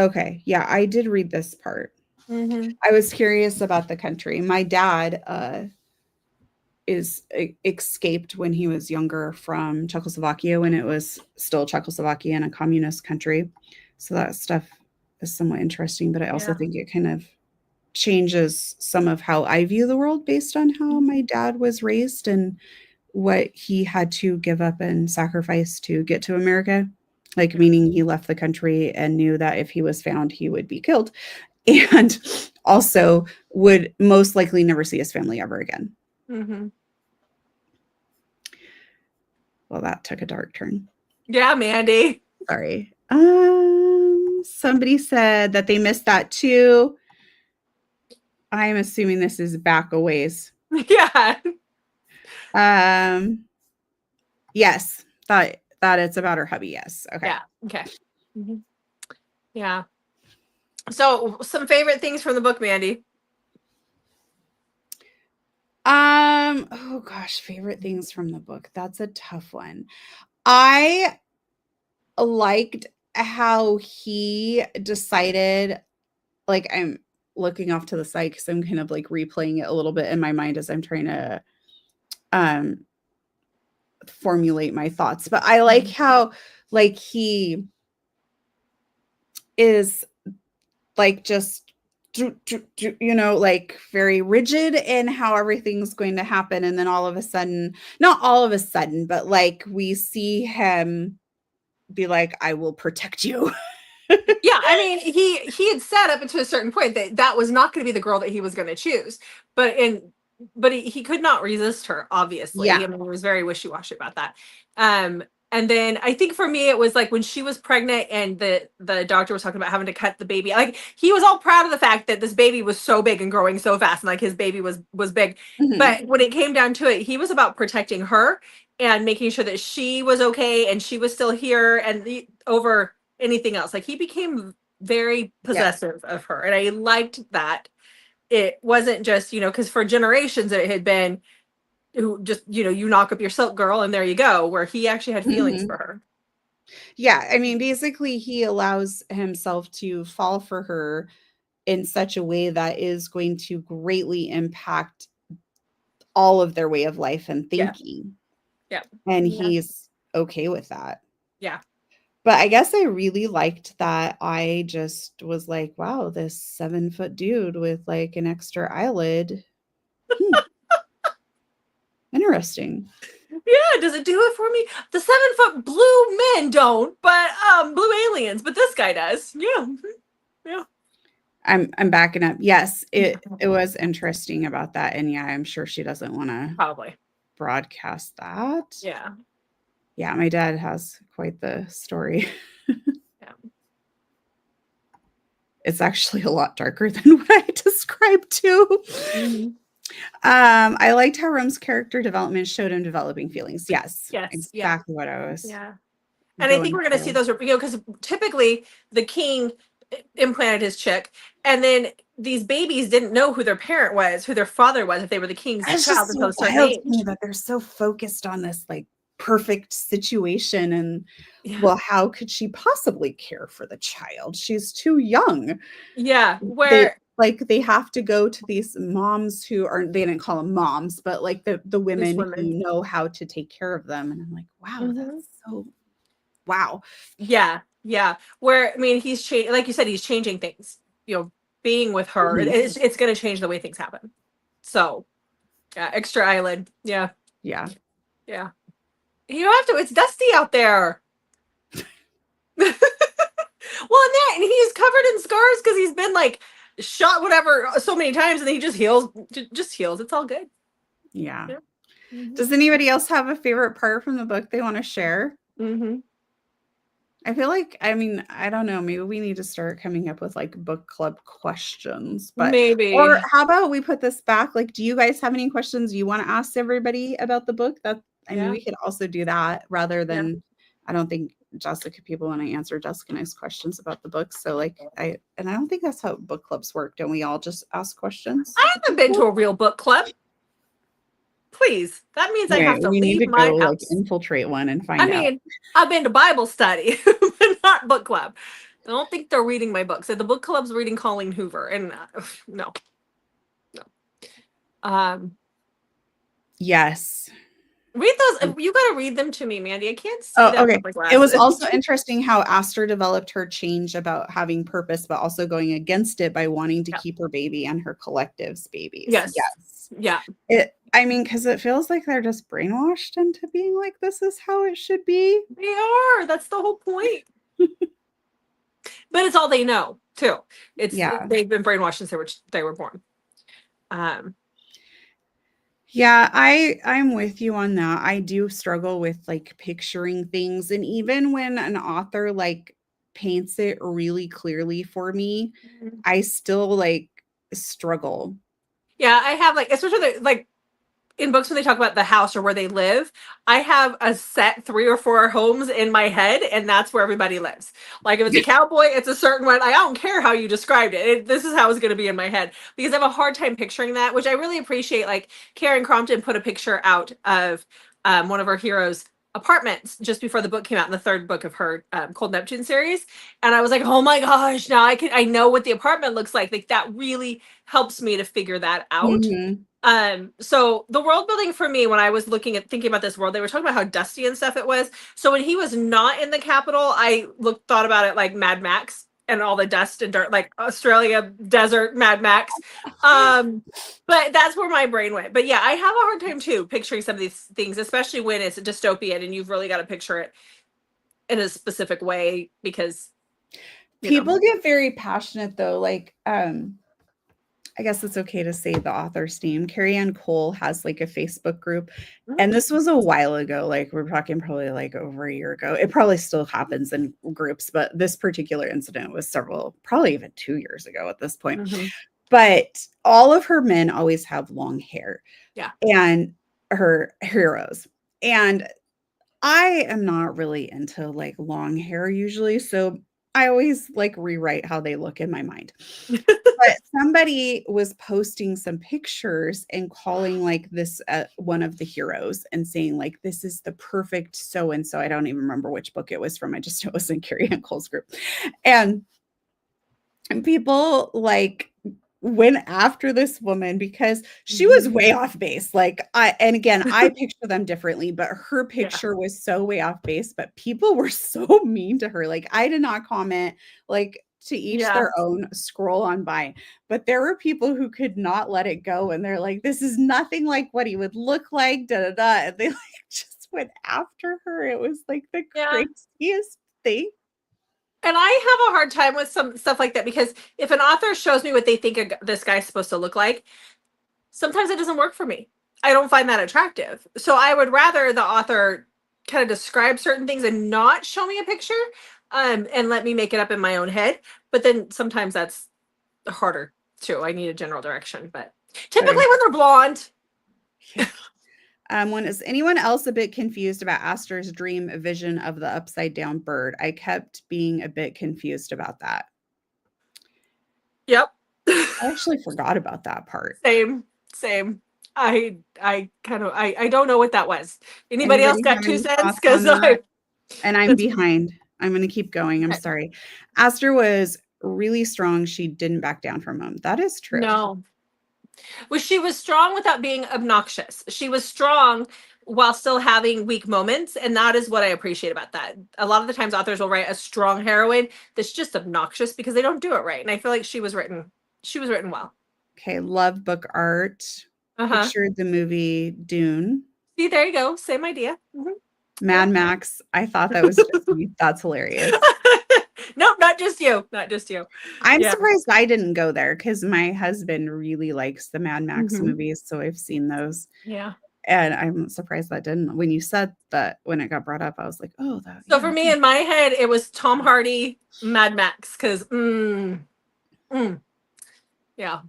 Okay. Yeah, I did read this part. Mm-hmm. I was curious about the country. My dad escaped when he was younger from Czechoslovakia when it was still Czechoslovakia and a communist country. So that stuff is somewhat interesting, but I also Yeah. think it kind of changes some of how I view the world based on how my dad was raised and what he had to give up and sacrifice to get to America. Like, meaning he left the country and knew that if he was found, he would be killed. And also would most likely never see his family ever again. Mm-hmm. Well, that took a dark turn. Yeah, Mandy. Sorry. Somebody said that they missed that too. I'm assuming this is back a ways. Yeah. Yes, that it's about her hubby. Yes. Okay. Yeah. Okay. Mm-hmm. Yeah. So, some favorite things from the book, Mandy? Oh gosh, favorite things from the book. That's a tough one. I liked how he decided, like, I'm looking off to the side because I'm kind of like replaying it a little bit in my mind as I'm trying to um formulate my thoughts. But I like how, like, he is like just like very rigid in how everything's going to happen, and then all of a sudden, not all of a sudden, but like we see him be like, I will protect you. Yeah, I mean, he had said up until a certain point that that was not going to be the girl that he was going to choose, but he could not resist her. Obviously, Yeah. I mean, he was very wishy-washy about that. Um, and then I think for me, it was like when she was pregnant and the doctor was talking about having to cut the baby. Like, he was all proud of the fact that this baby was so big and growing so fast, and like his baby was big. Mhm. But when it came down to it, he was about protecting her and making sure that she was okay and she was still here, and over anything else. Like, he became very possessive of her, and I liked that. It wasn't just, because for generations it had been who just, you knock up your silk girl and there you go, where he actually had feelings Mhm. for her. Yeah, I mean, basically, he allows himself to fall for her in such a way that is going to greatly impact all of their way of life and Yeah. thinking. Yeah. And Yeah. he's okay with that. Yeah. But I guess I really liked that. I just was like, wow, this 7-foot dude with like an extra eyelid. Interesting. Yeah, does it do it for me? The 7-foot blue men don't, but blue aliens, but this guy does. Yeah. Yeah. I'm backing up. Yes, it was interesting about that. And yeah, I'm sure she doesn't want to Probably. broadcast that. Yeah. Yeah, my dad has quite the story. Yeah. It's actually a lot darker than what I described too. Mm-hmm. I liked how Rome's character development showed him developing feelings. Yes. Yes. Exactly what I was. Yeah. And I think we're going to see those, because typically the king implanted his chick, and then these babies didn't know who their parent was, who their father was, if they were the king's It's child just until so a certain wild to me age. that they're so focused on this like perfect situation, and Yeah. well, how could she possibly care for the child? She's too young. Yeah. They have to go to these moms who aren't, they didn't call them moms, but like the women who know how to take care of them. And I'm like, wow, that's so wow. Yeah. Yeah. Where, I mean, he's changing, like you said, he's changing things, being with her. It's going to change the way things happen. So, yeah, extra eyelid. Yeah. Yeah. Yeah. You don't have to, it's dusty out there. Well, and he's covered in scars because he's been like shot whatever so many times, and he just heals. It's all good. Yeah. Mm-hmm. Does anybody else have a favorite part from the book they want to share? Mm-hmm. I feel like, I mean, I don't know, maybe we need to start coming up with like book club questions, but Maybe. Or how about we put this back? Like, do you guys have any questions you want to ask everybody about the book? I mean, we could also do that rather than, I don't think people want to answer Jessica and I's questions about the book. So like, I don't think that's how book clubs work. Don't we all just ask questions? I haven't been to a real book club. Please. That means I have to leave my house. Like infiltrate one and find out. I mean, I've been to Bible study, but not book club. I don't think they're reading my books. The book club's reading Colleen Hoover, and no, no. Yes. Read those. You got to read them to me, Mandy. I can't see Oh, that okay. with my It was glasses. also interesting how Aster developed her change about having purpose, but also going against it by wanting to Yeah. keep her baby and her collective's babies. Yes. Yes. Yeah. I mean, because it feels like they're just brainwashed into being like, this is how it should be. They are. That's the whole point. But it's all they know too. They've been brainwashed since they were born. Yeah, I'm with you on that. I do struggle with like picturing things, and even when an author like paints it really clearly for me, I still like struggle. Yeah, I have like, especially like in books when they talk about the house or where they live, I have a set 3 or 4 homes in my head, and that's where everybody lives. Like if it's a cowboy, it's a certain one. I don't care how you described it. This is how it's going to be in my head, because I have a hard time picturing that, which I really appreciate. Like Karen Crompton put a picture out of one of our heroes' apartments just before the book came out in the 3rd book of her Cold Neptune series, and I was like, oh my gosh, now I know what the apartment looks like. Like that really helps me to figure that out. Mhm. So the world building for me, when I was thinking about this world, they were talking about how dusty and stuff it was. So when he was not in the capital, I thought about it like Mad Max and all the dust and dirt, like Australia desert Mad Max. But that's where my brain went. But yeah, I have a hard time too picturing some of these things, especially when it's a dystopian and you've really got to picture it in a specific way, because people get very passionate though. Like, I guess it's okay to say the author's name. Carrie Ann Cole has like a Facebook group. And this was a while ago. Like we're talking probably like over a year ago. It probably still happens in groups, but this particular incident was probably even 2 years ago at this point. But all of her men always have long hair. Yeah. And her heroes. And I am not really into like long hair usually. So I always like rewrite how they look in my mind. But somebody was posting some pictures and calling like this one of the heroes and saying like, this is the perfect so-and-so. I don't even remember which book it was from. I just know it was in Carrie Ann Cole's group. And people like went after this woman because she was way off base. Like and again, I picture them differently, but her picture was so way off base, but people were so mean to her. Like I did not comment, like to each their own, scroll on by. But there were people who could not let it go. And they're like, this is nothing like what he would look like, da da da. And they like just went after her. It was like the craziest thing. And I have a hard time with some stuff like that, because if an author shows me what they think this guy's supposed to look like, sometimes it doesn't work for me. I don't find that attractive. So I would rather the author kind of describe certain things and not show me a picture, and let me make it up in my own head. But then sometimes that's harder too. I need a general direction. But typically when they're blonde. Is anyone else a bit confused about Aster's dream vision of the upside down bird? I kept being a bit confused about that. Yep. I actually forgot about that part. Same. I don't know what that was. Anybody else got 2 cents? Because and I'm behind. I'm going to keep going. I'm sorry. Aster was really strong. She didn't back down from him. That is true. No. Well, she was strong without being obnoxious. She was strong while still having weak moments, and that is what I appreciate about that. A lot of the times authors will write a strong heroine that's just obnoxious because they don't do it right. And I feel like she was written well. Okay, love book art. Pictured the movie Dune. See, there you go. Same idea. Mad Max. I thought that was just me. That's hilarious. Nope, not just you. Not just you. I'm surprised I didn't go there because my husband really likes the Mad Max movies, so I've seen those. Yeah. And I'm surprised that didn't. When you said that, when it got brought up, I was like, oh, that. So for me, in my head, it was Tom Hardy, Mad Max, because yeah.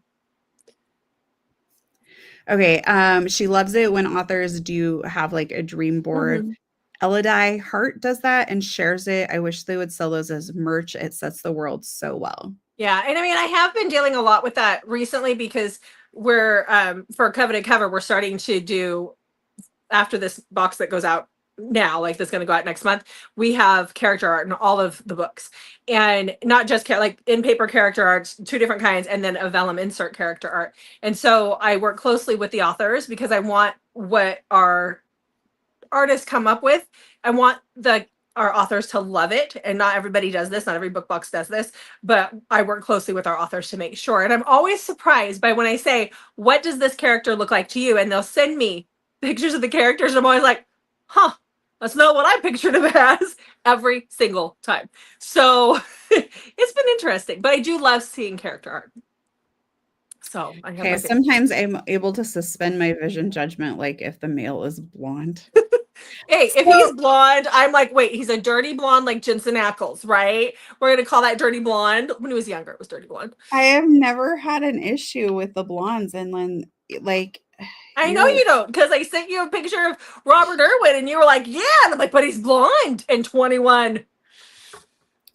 Okay. She loves it when authors do have like a dream board. Elodie Hart does that and shares it. I wish they would sell those as merch. It sets the world so well. Yeah. And I mean, I have been dealing a lot with that recently, because we're for a Coveted cover, we're starting to do, after this box that goes out now, like that's going to go out next month, we have character art in all of the books, and not just like in paper character arts, two different kinds, and then a vellum insert character art. And so I work closely with the authors because I want what our artists come up with. I want our authors to love it, and not everybody does this, not every book box does this, but I work closely with our authors to make sure. And I'm always surprised by when I say, what does this character look like to you? And they'll send me pictures of the characters, and I'm always like, huh, that's not what I pictured him as, every single time. So it's been interesting, but I do love seeing character art. So I have Okay, sometimes I'm able to suspend my vision judgment, like if the male is blonde. Hey, if he's blonde, I'm like, wait, he's a dirty blonde like Jensen Ackles, right? We're gonna call that dirty blonde. When he was younger, it was dirty blonde. I have never had an issue with the blondes, and then like I know you don't, because I sent you a picture of Robert Irwin and you were like, yeah, and I'm like, but he's blonde and 21.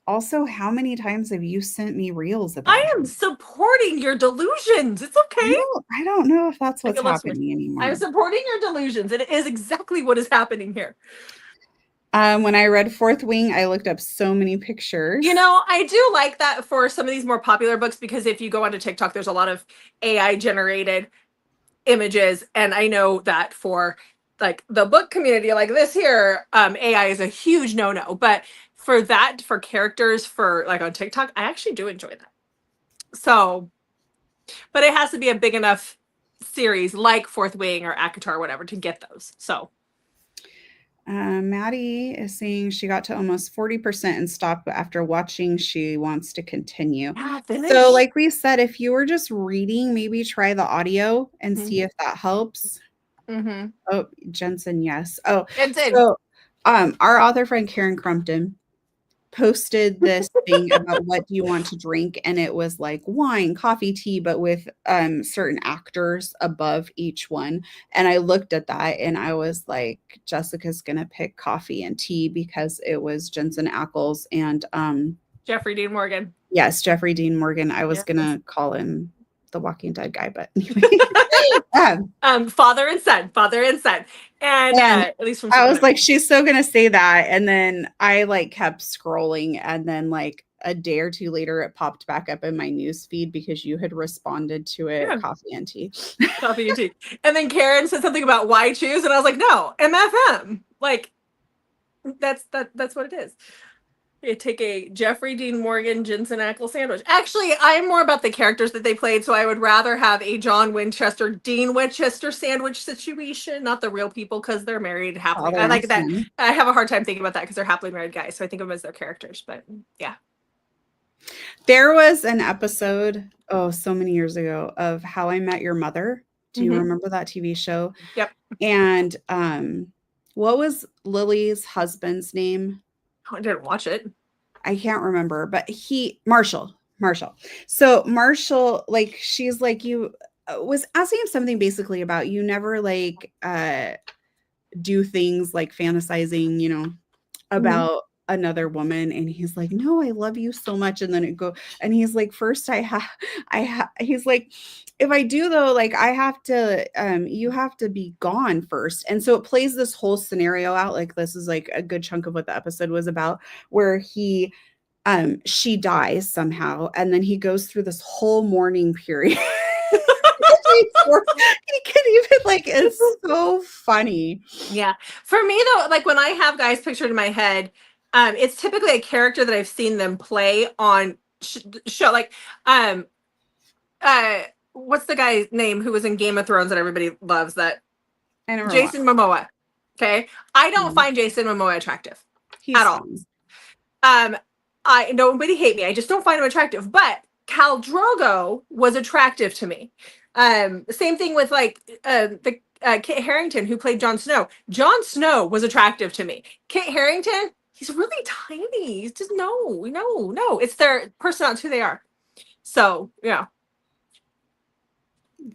Also, how many times have you sent me reels about I am supporting your delusions. It's okay. I don't know if that's what's happening anymore. I'm supporting your delusions, and it is exactly what is happening here. When I read Fourth Wing, I looked up so many pictures. You know, I do like that for some of these more popular books, because if you go onto TikTok, there's a lot of AI generated images, and I know that for like the book community like this here, AI is a huge no-no, but for characters for like on TikTok, I actually do enjoy that. So, but it has to be a big enough series like Fourth Wing or ACOTAR or whatever to get those. So Maddie is saying she got to almost 40% and stopped after watching. She wants to continue. Yeah, so like we said, if you were just reading, maybe try the audio and see if that helps. Oh, Jensen, yes. Oh, Jensen. So our author friend Karen Crumpton posted this thing about what do you want to drink, and it was like wine, coffee, tea, but with certain actors above each one. And I looked at that and I was like, Jessica's gonna pick coffee and tea because it was Jensen Ackles and Jeffrey Dean Morgan. Yes, Jeffrey Dean Morgan. I was gonna call him the Walking Dead guy, but anyway. Father and son. And at least from I was like, she's so gonna say that. And then I like kept scrolling, and then like a day or two later it popped back up in my news feed because you had responded to it. Yeah. Coffee and tea. Coffee and tea. And then Karen said something about why choose, and I was like, no, MFM. Like that's what it is. You take a Jeffrey Dean Morgan, Jensen Ackles sandwich. Actually, I'm more about the characters that they played, so I would rather have a John Winchester, Dean Winchester sandwich situation, not the real people, because they're married happily. I like that. I have a hard time thinking about that because they're happily married guys, so I think of them as their characters. But yeah. There was an episode, so many years ago, of How I Met Your Mother. Do you remember that TV show? Yep. And what was Lily's husband's name? I didn't watch it. I can't remember, but Marshall. So Marshall, like, she's like, you was asking him something basically about you never like do things like fantasizing, about another woman. And he's like, no, I love you so much. And then and he's like, first he's like, if I do though, like I have to, you have to be gone first. And so it plays this whole scenario out. Like this is like a good chunk of what the episode was about, where she dies somehow. And then he goes through this whole mourning period. He can even like, it's so funny. Yeah. For me though, like when I have guys pictured in my head, it's typically a character that I've seen them play on show. Like, what's the guy's name who was in Game of Thrones that everybody loves? That Jason Momoa. Okay, I don't find Jason Momoa attractive at all. Nobody hate me. I just don't find him attractive. But Khal Drogo was attractive to me. Same thing with like the Kit Harington who played Jon Snow. Jon Snow was attractive to me. Kit Harington, he's really tiny. He's just no. It's their personality, it's who they are. So yeah.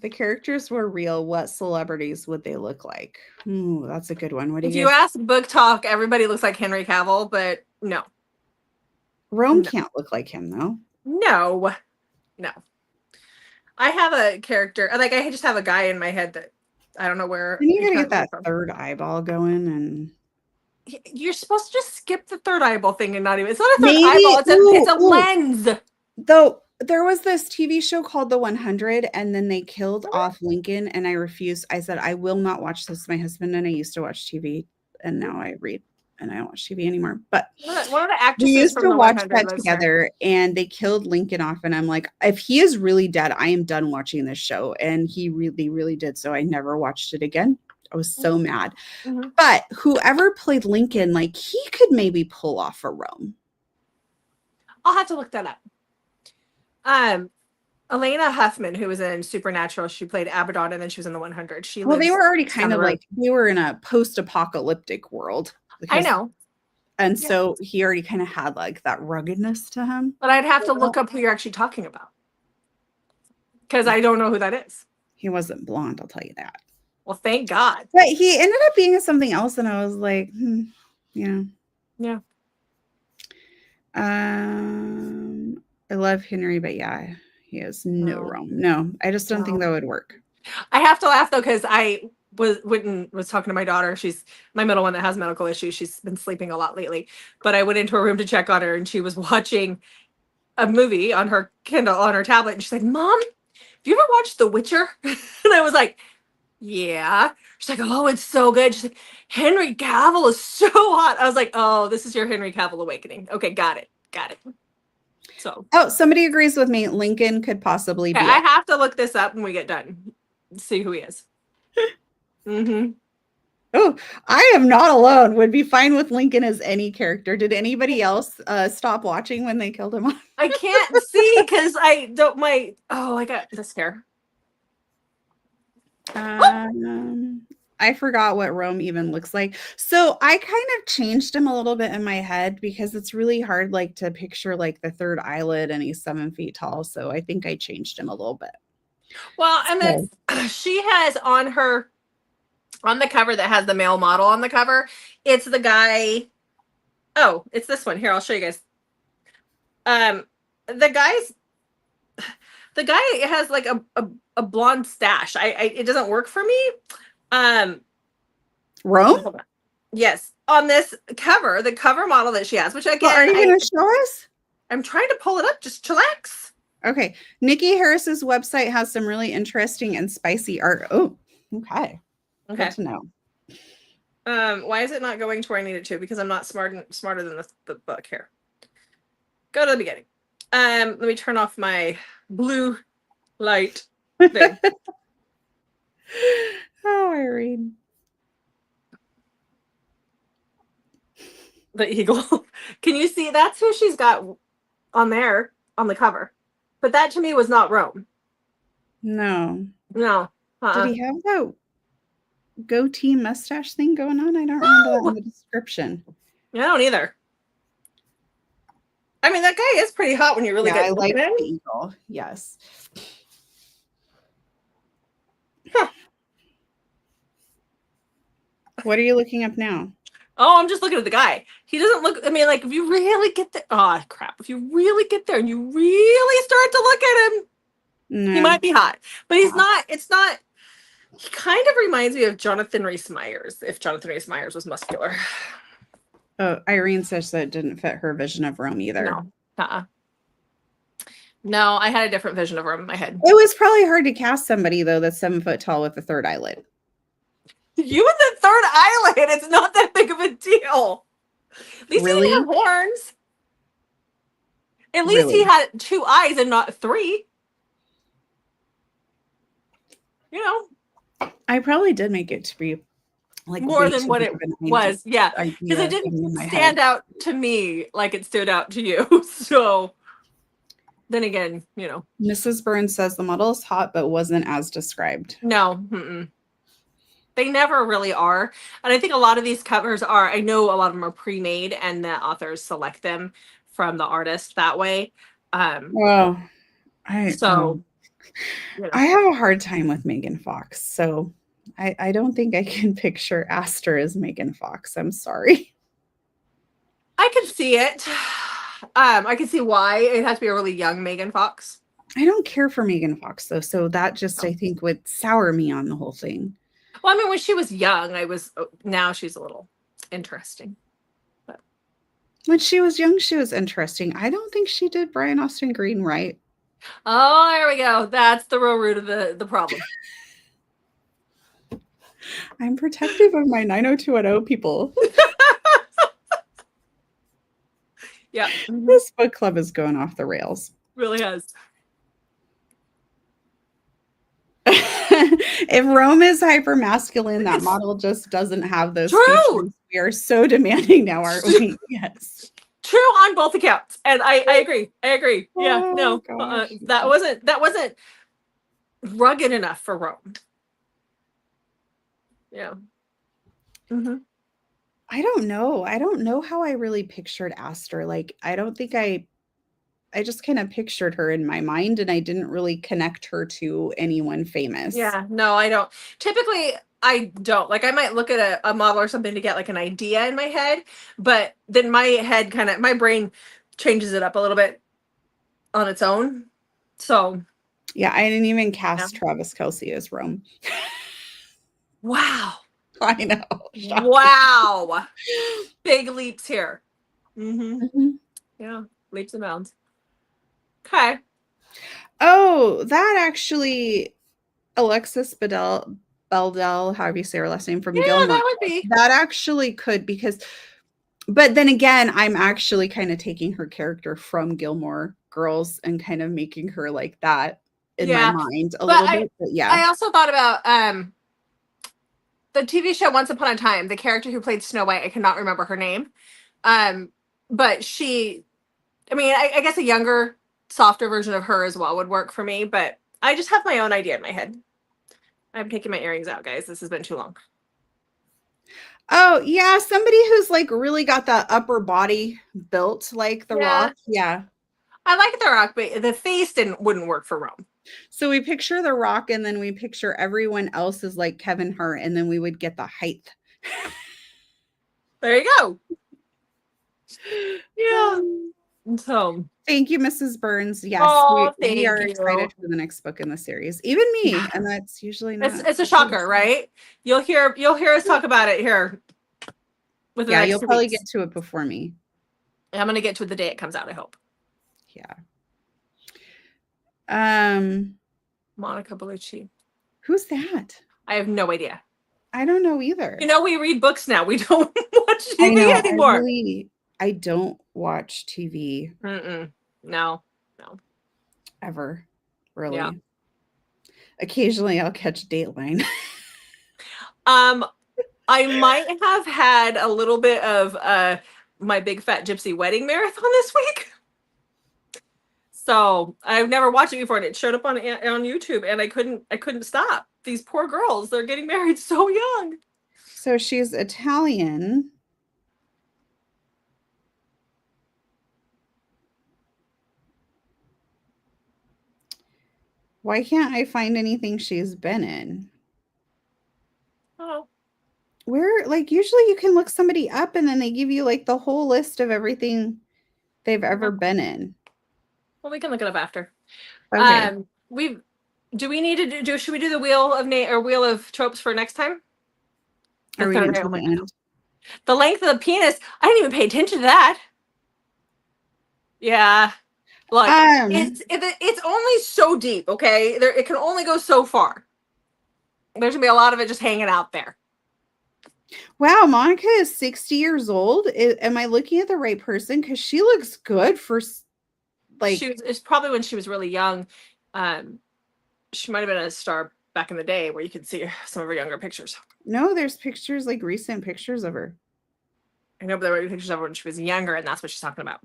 The characters were real, what celebrities would they look like? Ooh, that's a good one. What do you ask Book Talk, everybody looks like Henry Cavill, but no. Rome can't look like him though. No. I have a character, like I just have a guy in my head that I don't know where. You need to get that third eyeball going and You're supposed to just skip the third eyeball thing and not even. It's not a third Maybe, eyeball. It's a lens. Though there was this TV show called The 100, and then they killed off Lincoln, and I refused. I said, I will not watch this. My husband and I used to watch TV, and now I read, and I don't watch TV anymore. But One of the we actresses used from to the watch 100 that lives there. together, and they killed Lincoln off, and I'm like, if he is really dead, I am done watching this show. And he really, really did. So I never watched it again. I was so mad. Mm-hmm. But whoever played Lincoln, like, he could maybe pull off a Rome. I'll have to look that up. Elena Huffman, who was in Supernatural, she played Abaddon, and then she was in the 100. Well, they were already kind of like, they were in a post-apocalyptic world. I know. And so he already kind of had like that ruggedness to him. But I'd have to look up who you're actually talking about, because I don't know who that is. He wasn't blonde, I'll tell you that. Well, thank God. But he ended up being something else, and I was like, yeah. Yeah. I love Henry, but yeah, he has no Rome. No, I just don't think that would work. I have to laugh though, because I was talking to my daughter. She's my middle one that has medical issues. She's been sleeping a lot lately. But I went into her room to check on her, and she was watching a movie on her Kindle, on her tablet, and she's like, "Mom, have you ever watched The Witcher?" And I was like, "Yeah." She's like, "Oh, it's so good." She's like, "Henry Cavill is so hot." I was like, "Oh, this is your Henry Cavill awakening." Okay, got it. So, somebody agrees with me. Lincoln could possibly be. I have to look this up when we get done. See who he is. Oh, I am not alone. Would be fine with Lincoln as any character. Did anybody else stop watching when they killed him off? I can't see because I don't. I got this hair. I forgot what Rome even looks like. So I kind of changed him a little bit in my head, because it's really hard like to picture like the third eyelid, and he's 7 feet tall. So I think I changed him a little bit. Well, and then she has on the cover that has the male model on the cover. It's the guy. Oh, it's this one. Here, I'll show you guys. The guy has like a blonde stash. It doesn't work for me. Rome? Yes, on this cover, the cover model that she has, which again, well, are you going to show us? I'm trying to pull it up. Just chillax. Okay, Nicci Harris's website has some really interesting and spicy art. Oh, okay. Good to know. Why is it not going to where I need it to? Because I'm not smarter than the book here. Go to the beginning. Let me turn off my blue light thing. Oh, Irene. The eagle. Can you see? That's who she's got on there on the cover. But that to me was not Rome. No. Uh-uh. Did he have that goatee mustache thing going on? I don't remember that in the description. I don't either. I mean, that guy is pretty hot when you really get looking at him. The eagle. Yes. Huh. What are you looking up now? Oh, I'm just looking at the guy. He doesn't look. I mean, like, if you really get there. Oh, crap. If you really get there and you really start to look at him, he might be hot. But he's not. It's not. He kind of reminds me of Jonathan Rhys Meyers, if Jonathan Rhys Meyers was muscular. Oh, Irene says that didn't fit her vision of Rome either. No. No, I had a different vision of Rome in my head. It was probably hard to cast somebody, though, that's 7 foot tall with the third eyelid. You and the third eyelid, it's not that big of a deal. At least he didn't have horns. At least he had 2 eyes and not 3. You know. I probably did make it to be like more than what it was. Yeah. Because it didn't stand out to me like it stood out to you. So then again, you know. Mrs. Burns says the model is hot, but wasn't as described. No. They never really are. And I think a lot of these covers are, I know a lot of them are pre-made and the authors select them from the artist that way. Well, I have a hard time with Megan Fox. So I don't think I can picture Aster as Megan Fox. I'm sorry. I can see it. I can see why it has to be a really young Megan Fox. I don't care for Megan Fox, though. So that just, I think, would sour me on the whole thing. Well, I mean, when she was young, now she's a little interesting. But when she was young, she was interesting. I don't think she did Brian Austin Green right. Oh, there we go. That's the real root of the problem. I'm protective of my 90210 people. Yeah. This book club is going off the rails. Really has. If Rome is hyper masculine, that model just doesn't have those True. features. We are so demanding now, aren't we? Yes. True on both accounts. And I agree. I agree. Yeah, Oh, no. That wasn't rugged enough for Rome. Yeah. Mm-hmm. I don't know. I don't know how I really pictured Aster. Like, I don't think I just kind of pictured her in my mind and I didn't really connect her to anyone famous. Yeah, no, I don't. Typically, I don't. Like, I might look at a model or something to get like an idea in my head, but then my brain changes it up a little bit on its own. So, yeah, I didn't even cast Travis Kelce as Rome. Wow. I know. Shocking. Wow. Big leaps here. Mm-hmm. Mm-hmm. Yeah, leaps and bounds. Okay. Oh, that actually, Alexis Beldel, however you say her last name, from Gilmore. That would be. That actually could, but then again, I'm actually kind of taking her character from Gilmore Girls and kind of making her like that in my mind a little bit. But yeah. I also thought about the TV show Once Upon a Time, the character who played Snow White, I cannot remember her name. But she, I mean, I guess a younger, softer version of her as well would work for me, but I just have my own idea in my head. I'm taking my earrings out, guys. This has been too long. Oh, yeah. Somebody who's like really got that upper body built like The Rock. Yeah. I like The Rock, but the face wouldn't work for Rome. So we picture The Rock and then we picture everyone else is like Kevin Hart and then we would get the height. There you go. Yeah. So thank you, Mrs. Burns. Yes, we are excited for the next book in the series. Even me, and that's usually not. It's a shocker, right? You'll hear us talk about it here. You'll probably get to it before me. I'm gonna get to it the day it comes out, I hope. Yeah. Monica Bellucci. Who's that? I have no idea. I don't know either. We read books now. We don't watch TV anymore. I don't watch TV. No. Ever. Really. Yeah. Occasionally I'll catch Dateline. I might have had a little bit of my Big Fat Gypsy Wedding marathon this week. So I've never watched it before, and it showed up on YouTube, and I couldn't stop. These poor girls, they're getting married so young. So she's Italian. Why can't I find anything she's been in? Oh. Where, like, usually you can look somebody up and then they give you like the whole list of everything they've ever been in. Well, we can look it up after. Okay. Should we do the wheel of tropes for next time? Are we getting to the end? The length of the penis. I didn't even pay attention to that. Yeah. Look, it's only so deep, okay? It can only go so far. There's gonna be a lot of it just hanging out there. Wow, Monica is 60 years old. Am I looking at the right person? Because she looks good for it's probably when she was really young. She might have been a star back in the day where you could see some of her younger pictures. No, there's pictures, like recent pictures of her. I know, but there were pictures of her when she was younger, and that's what she's talking about.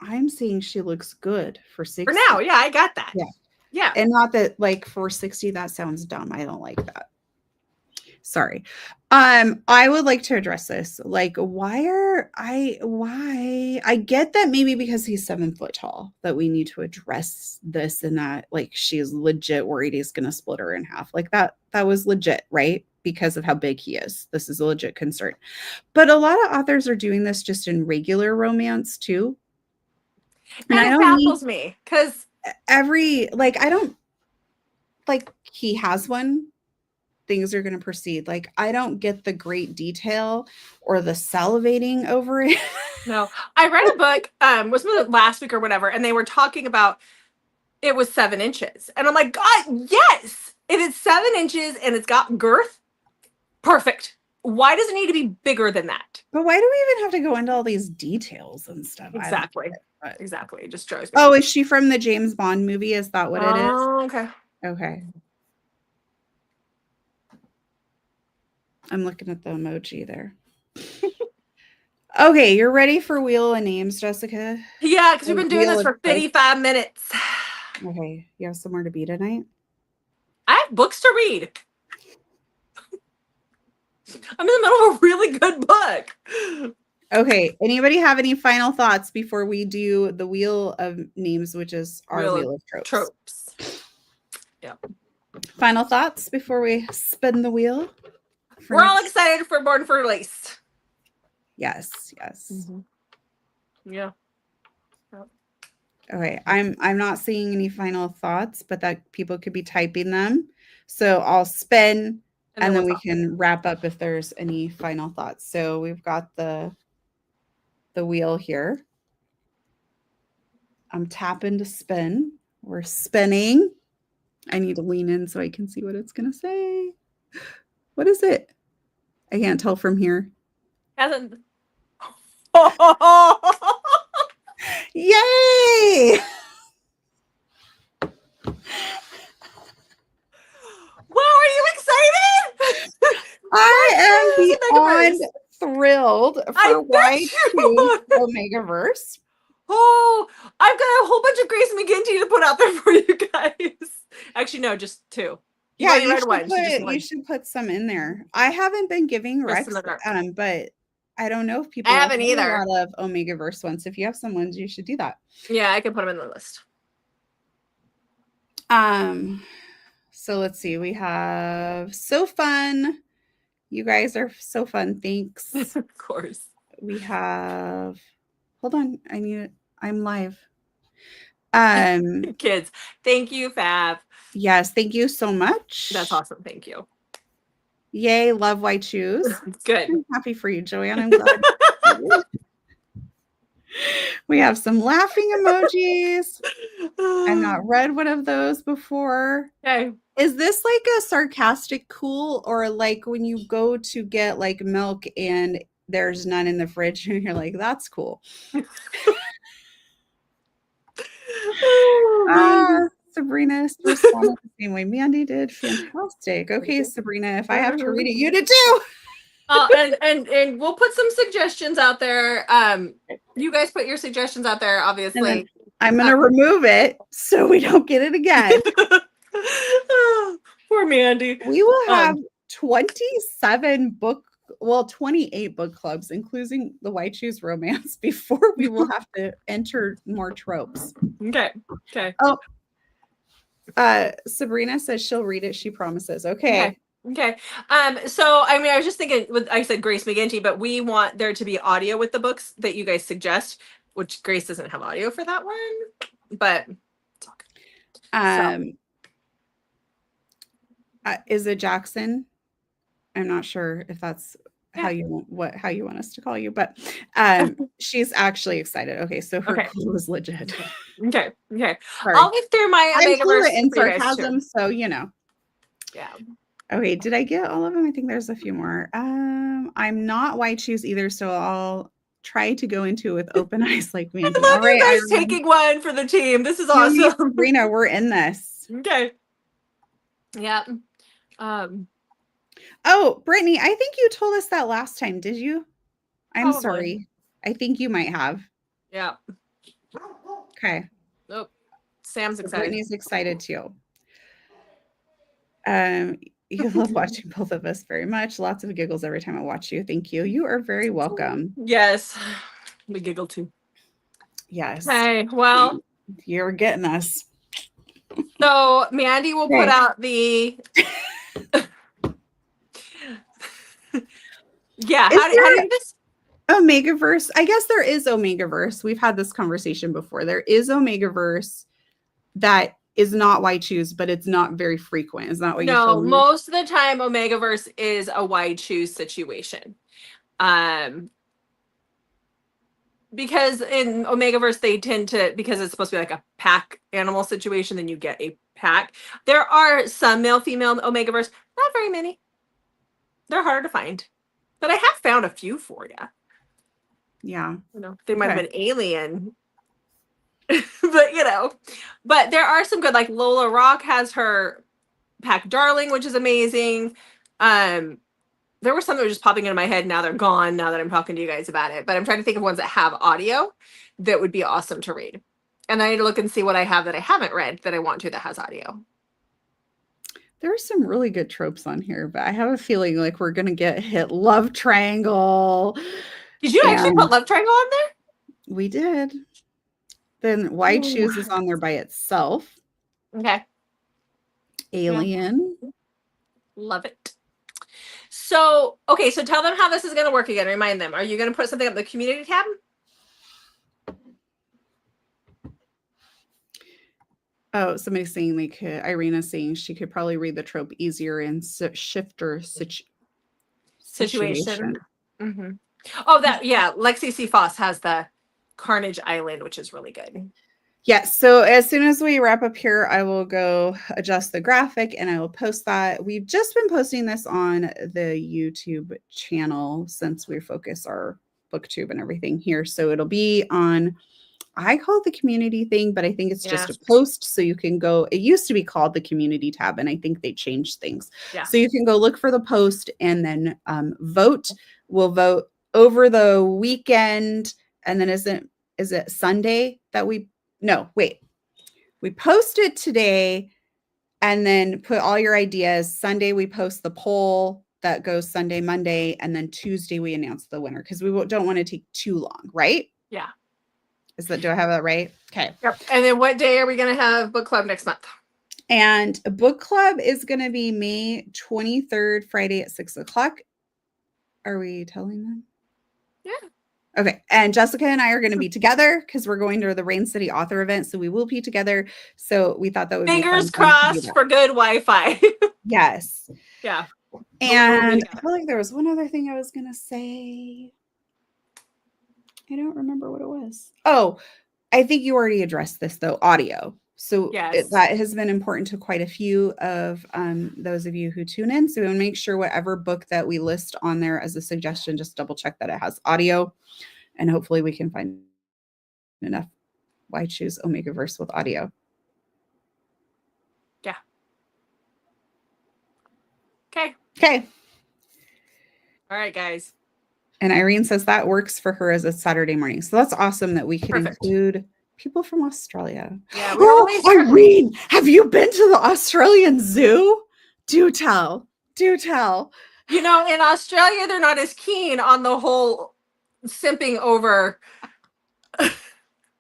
I'm saying she looks good for 60. For now, yeah, I got that. Yeah. And not that, like, for 60, that sounds dumb. I don't like that. Sorry. I would like to address this. Like, why I get that maybe because he's 7 foot tall that we need to address this and that, like, she's legit worried he's gonna split her in half. Like that was legit, right? Because of how big he is. This is a legit concern. But a lot of authors are doing this just in regular romance too. And it baffles me because he has one. things are going to proceed. Like, I don't get the great detail or the salivating over it. No, I read a book, was it last week or whatever, and they were talking about it was 7 inches. And I'm like, God, yes! If it's 7 inches and it's got girth, perfect. Why does it need to be bigger than that? But why do we even have to go into all these details and stuff? Exactly. But... Exactly. It just shows me. Oh, is she from the James Bond movie? Is that what it is? Oh, okay. Okay. I'm looking at the emoji there. Okay, you're ready for Wheel of Names, Jessica? Yeah, because we've been doing this for 55 minutes. Okay, you have somewhere to be tonight? I have books to read. I'm in the middle of a really good book. Okay, anybody have any final thoughts before we do the Wheel of Names, which is our Wheel of Tropes? Yeah. Final thoughts before we spin the wheel? We're all excited for Born for Release. Yes, yes. Mm-hmm. Yeah. Okay, I'm not seeing any final thoughts, but that people could be typing them. So I'll spin and then we can wrap up if there's any final thoughts. So we've got the wheel here. I'm tapping to spin. We're spinning. I need to lean in so I can see what it's going to say. What is it? I can't tell from here. Hasn't. Yay! Wow, are you excited? I am beyond thrilled for Y2 Omegaverse. Oh, I've got a whole bunch of Grace McGinty to put out there for you guys. Actually, no, just 2. You should put some in there. I haven't been giving Rex, but I don't know if people I haven't either. A lot of Omegaverse ones. If you have some ones, you should do that. Yeah, I can put them in the list. So let's see. We have So Fun. You guys are so fun. Thanks. Of course. We have. Hold on. I'm live. Kids, thank you, Fab. Yes, thank you so much. That's awesome. Thank you. Yay, love why choose. Good. I'm happy for you, Joanne. I'm glad. We have some laughing emojis. I've not read one of those before. Okay. Is this like a sarcastic cool, or like when you go to get like milk and there's none in the fridge and you're like, that's cool. Sabrina responded the same way Mandy did. Fantastic. Okay, Sabrina, if I have to read it, you did too. And we'll put some suggestions out there. You guys put your suggestions out there, obviously. I'm gonna remove it so we don't get it again. Poor Mandy. We will have 28 book clubs, including the White Shoes Romance, before we will have to enter more tropes. Okay. Oh, Sabrina says she'll read it. She promises. Okay. So I mean, I was just thinking, I said Grace McGinty, but we want there to be audio with the books that you guys suggest, which Grace doesn't have audio for that one, but it's okay. Is it Jackson? I'm not sure if that's how you want us to call you, but she's actually excited. Okay, so her clue was legit. Okay. Sorry. I'll get through my Omegaverse in sarcasm, so you know. Yeah. Okay, did I get all of them? I think there's a few more. I'm not White Shoes either, so I'll try to go into it with open eyes like me. I love you guys taking one for the team. This is awesome. Sabrina, we're in this. Okay. Yeah. Oh, Brittany, I think you told us that last time, did you? I'm sorry. I think you might have. Yeah. Okay. Oh, Sam's excited. Brittany's excited too. You love watching both of us very much. Lots of giggles every time I watch you. Thank you. You are very welcome. Yes. We giggle too. Yes. Hey, well. You're getting us. So Mandy will put out the yeah. How do you do this? Omegaverse. I guess there is Omegaverse. We've had this conversation before. There is Omegaverse that is not why choose, but it's not very frequent. Is that what you No, told me? most of the time Omegaverse is a why choose situation. Because in Omegaverse they tend to, because it's supposed to be like a pack animal situation, then you get a pack. There are some male female Omegaverse, not very many. They're harder to find, but I have found a few for you. Yeah, they might have been alien. but but there are some good, like Lola Rock has her pack Darling, which is amazing. There were some that were just popping into my head. Now they're gone now that I'm talking to you guys about it, but I'm trying to think of ones that have audio that would be awesome to read. And I need to look and see what I have that I haven't read that I want to that has audio. There are some really good tropes on here, but I have a feeling like we're going to get hit love triangle. Did you actually put love triangle on there? We did. Then why choose is on there by itself. Okay. Alien. Love it. So, okay, so tell them how this is going to work again. Remind them. Are you going to put something up the community tab? Oh, somebody's saying they could. Irina's saying she could probably read the trope easier in shifter situation. Mm-hmm. Oh, Lexi C. Foss has the Carnage Island, which is really good. Yeah, so as soon as we wrap up here, I will go adjust the graphic and I will post that. We've just been posting this on the YouTube channel since we focus our booktube and everything here. So it'll be on, I call it the community thing, but I think it's just a post. So you can go, it used to be called the community tab, and I think they changed things. Yeah. So you can go look for the post and then vote. We'll vote over the weekend. And then is it Sunday that we post it today and then put all your ideas. Sunday, we post the poll that goes Sunday, Monday, and then Tuesday we announce the winner because we don't want to take too long, right? Yeah. Do I have that right? Okay. Yep. And then what day are we going to have book club next month? And book club is going to be May 23rd, Friday at 6:00. Are we telling them? Yeah. Okay. And Jessica and I are going to be together because we're going to the Rain City author event. So we will be together. So we thought that would be fingers crossed for good Wi-Fi. Yes. Yeah. And I feel like there was one other thing I was going to say. I don't remember what it was. Oh, I think you already addressed this though, audio. So that has been important to quite a few of those of you who tune in. So we'll make sure whatever book that we list on there as a suggestion, just double check that it has audio, and hopefully we can find enough why choose Omegaverse with audio. Yeah. Okay. All right, guys. And Irene says that works for her as a Saturday morning. So that's awesome that we can include people from Australia. Yeah. Irene, have you been to the Australian zoo? Do tell. In Australia, they're not as keen on the whole simping over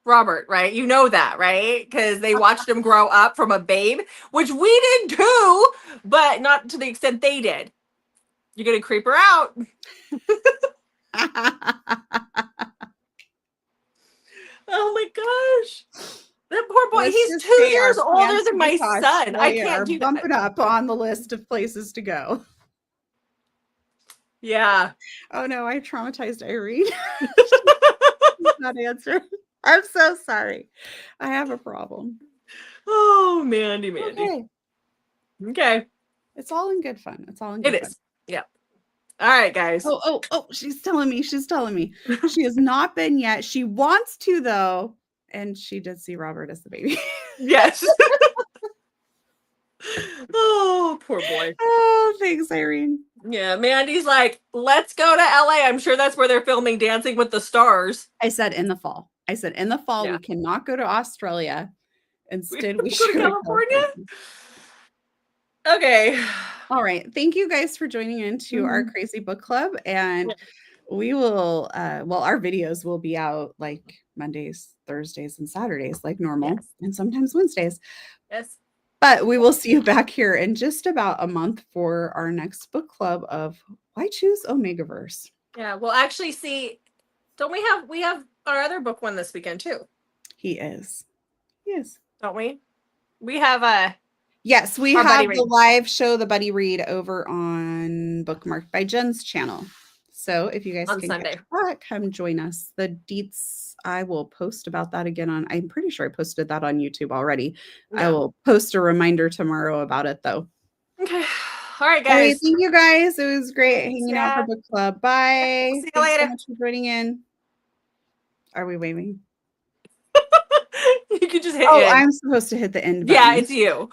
Robert, right? You know that, right? Because they watched him grow up from a babe, which we did too, but not to the extent they did. You're going to creep her out. Oh my gosh. That poor boy. He's 2 years older than my son. I can't do that. Bump it up on the list of places to go. Yeah. Oh no, I traumatized Irene. She's not answering. I'm so sorry. I have a problem. Oh, Mandy. Okay. It's all in good fun. It is. Yeah. All right, guys. Oh, she's telling me. She has not been yet. She wants to, though. And she did see Robert as the baby. Yes. Oh, poor boy. Oh, thanks, Irene. Yeah, Mandy's like, let's go to LA. I'm sure that's where they're filming Dancing with the Stars. I said in the fall. Yeah. We cannot go to Australia. Instead, we should go to California. Okay. All right. Thank you guys for joining into our crazy book club. And we will, our videos will be out like Mondays, Thursdays, and Saturdays like normal, and sometimes Wednesdays. Yes. But we will see you back here in just about a month for our next book club of Why Choose Omegaverse. Yeah. Well, actually, see, don't we have our other book one this weekend too? He is. Don't we? We have Yes, we our buddy have the read. live show, the Buddy Read, over on Bookmarked by Jen's channel. So if you guys On can Sunday. catch that, come join us. The deets, I will post about that again on, I'm pretty sure I posted that on YouTube already. Yeah. I will post a reminder tomorrow about it though. Okay. All right, All right, guys. thank you guys. It was great Thanks, hanging out for yeah. book club. Bye. See you Thanks so later. much for joining in. Are we waving? You can just hit Oh, end. I'm supposed to hit the end Yeah, button. it's you.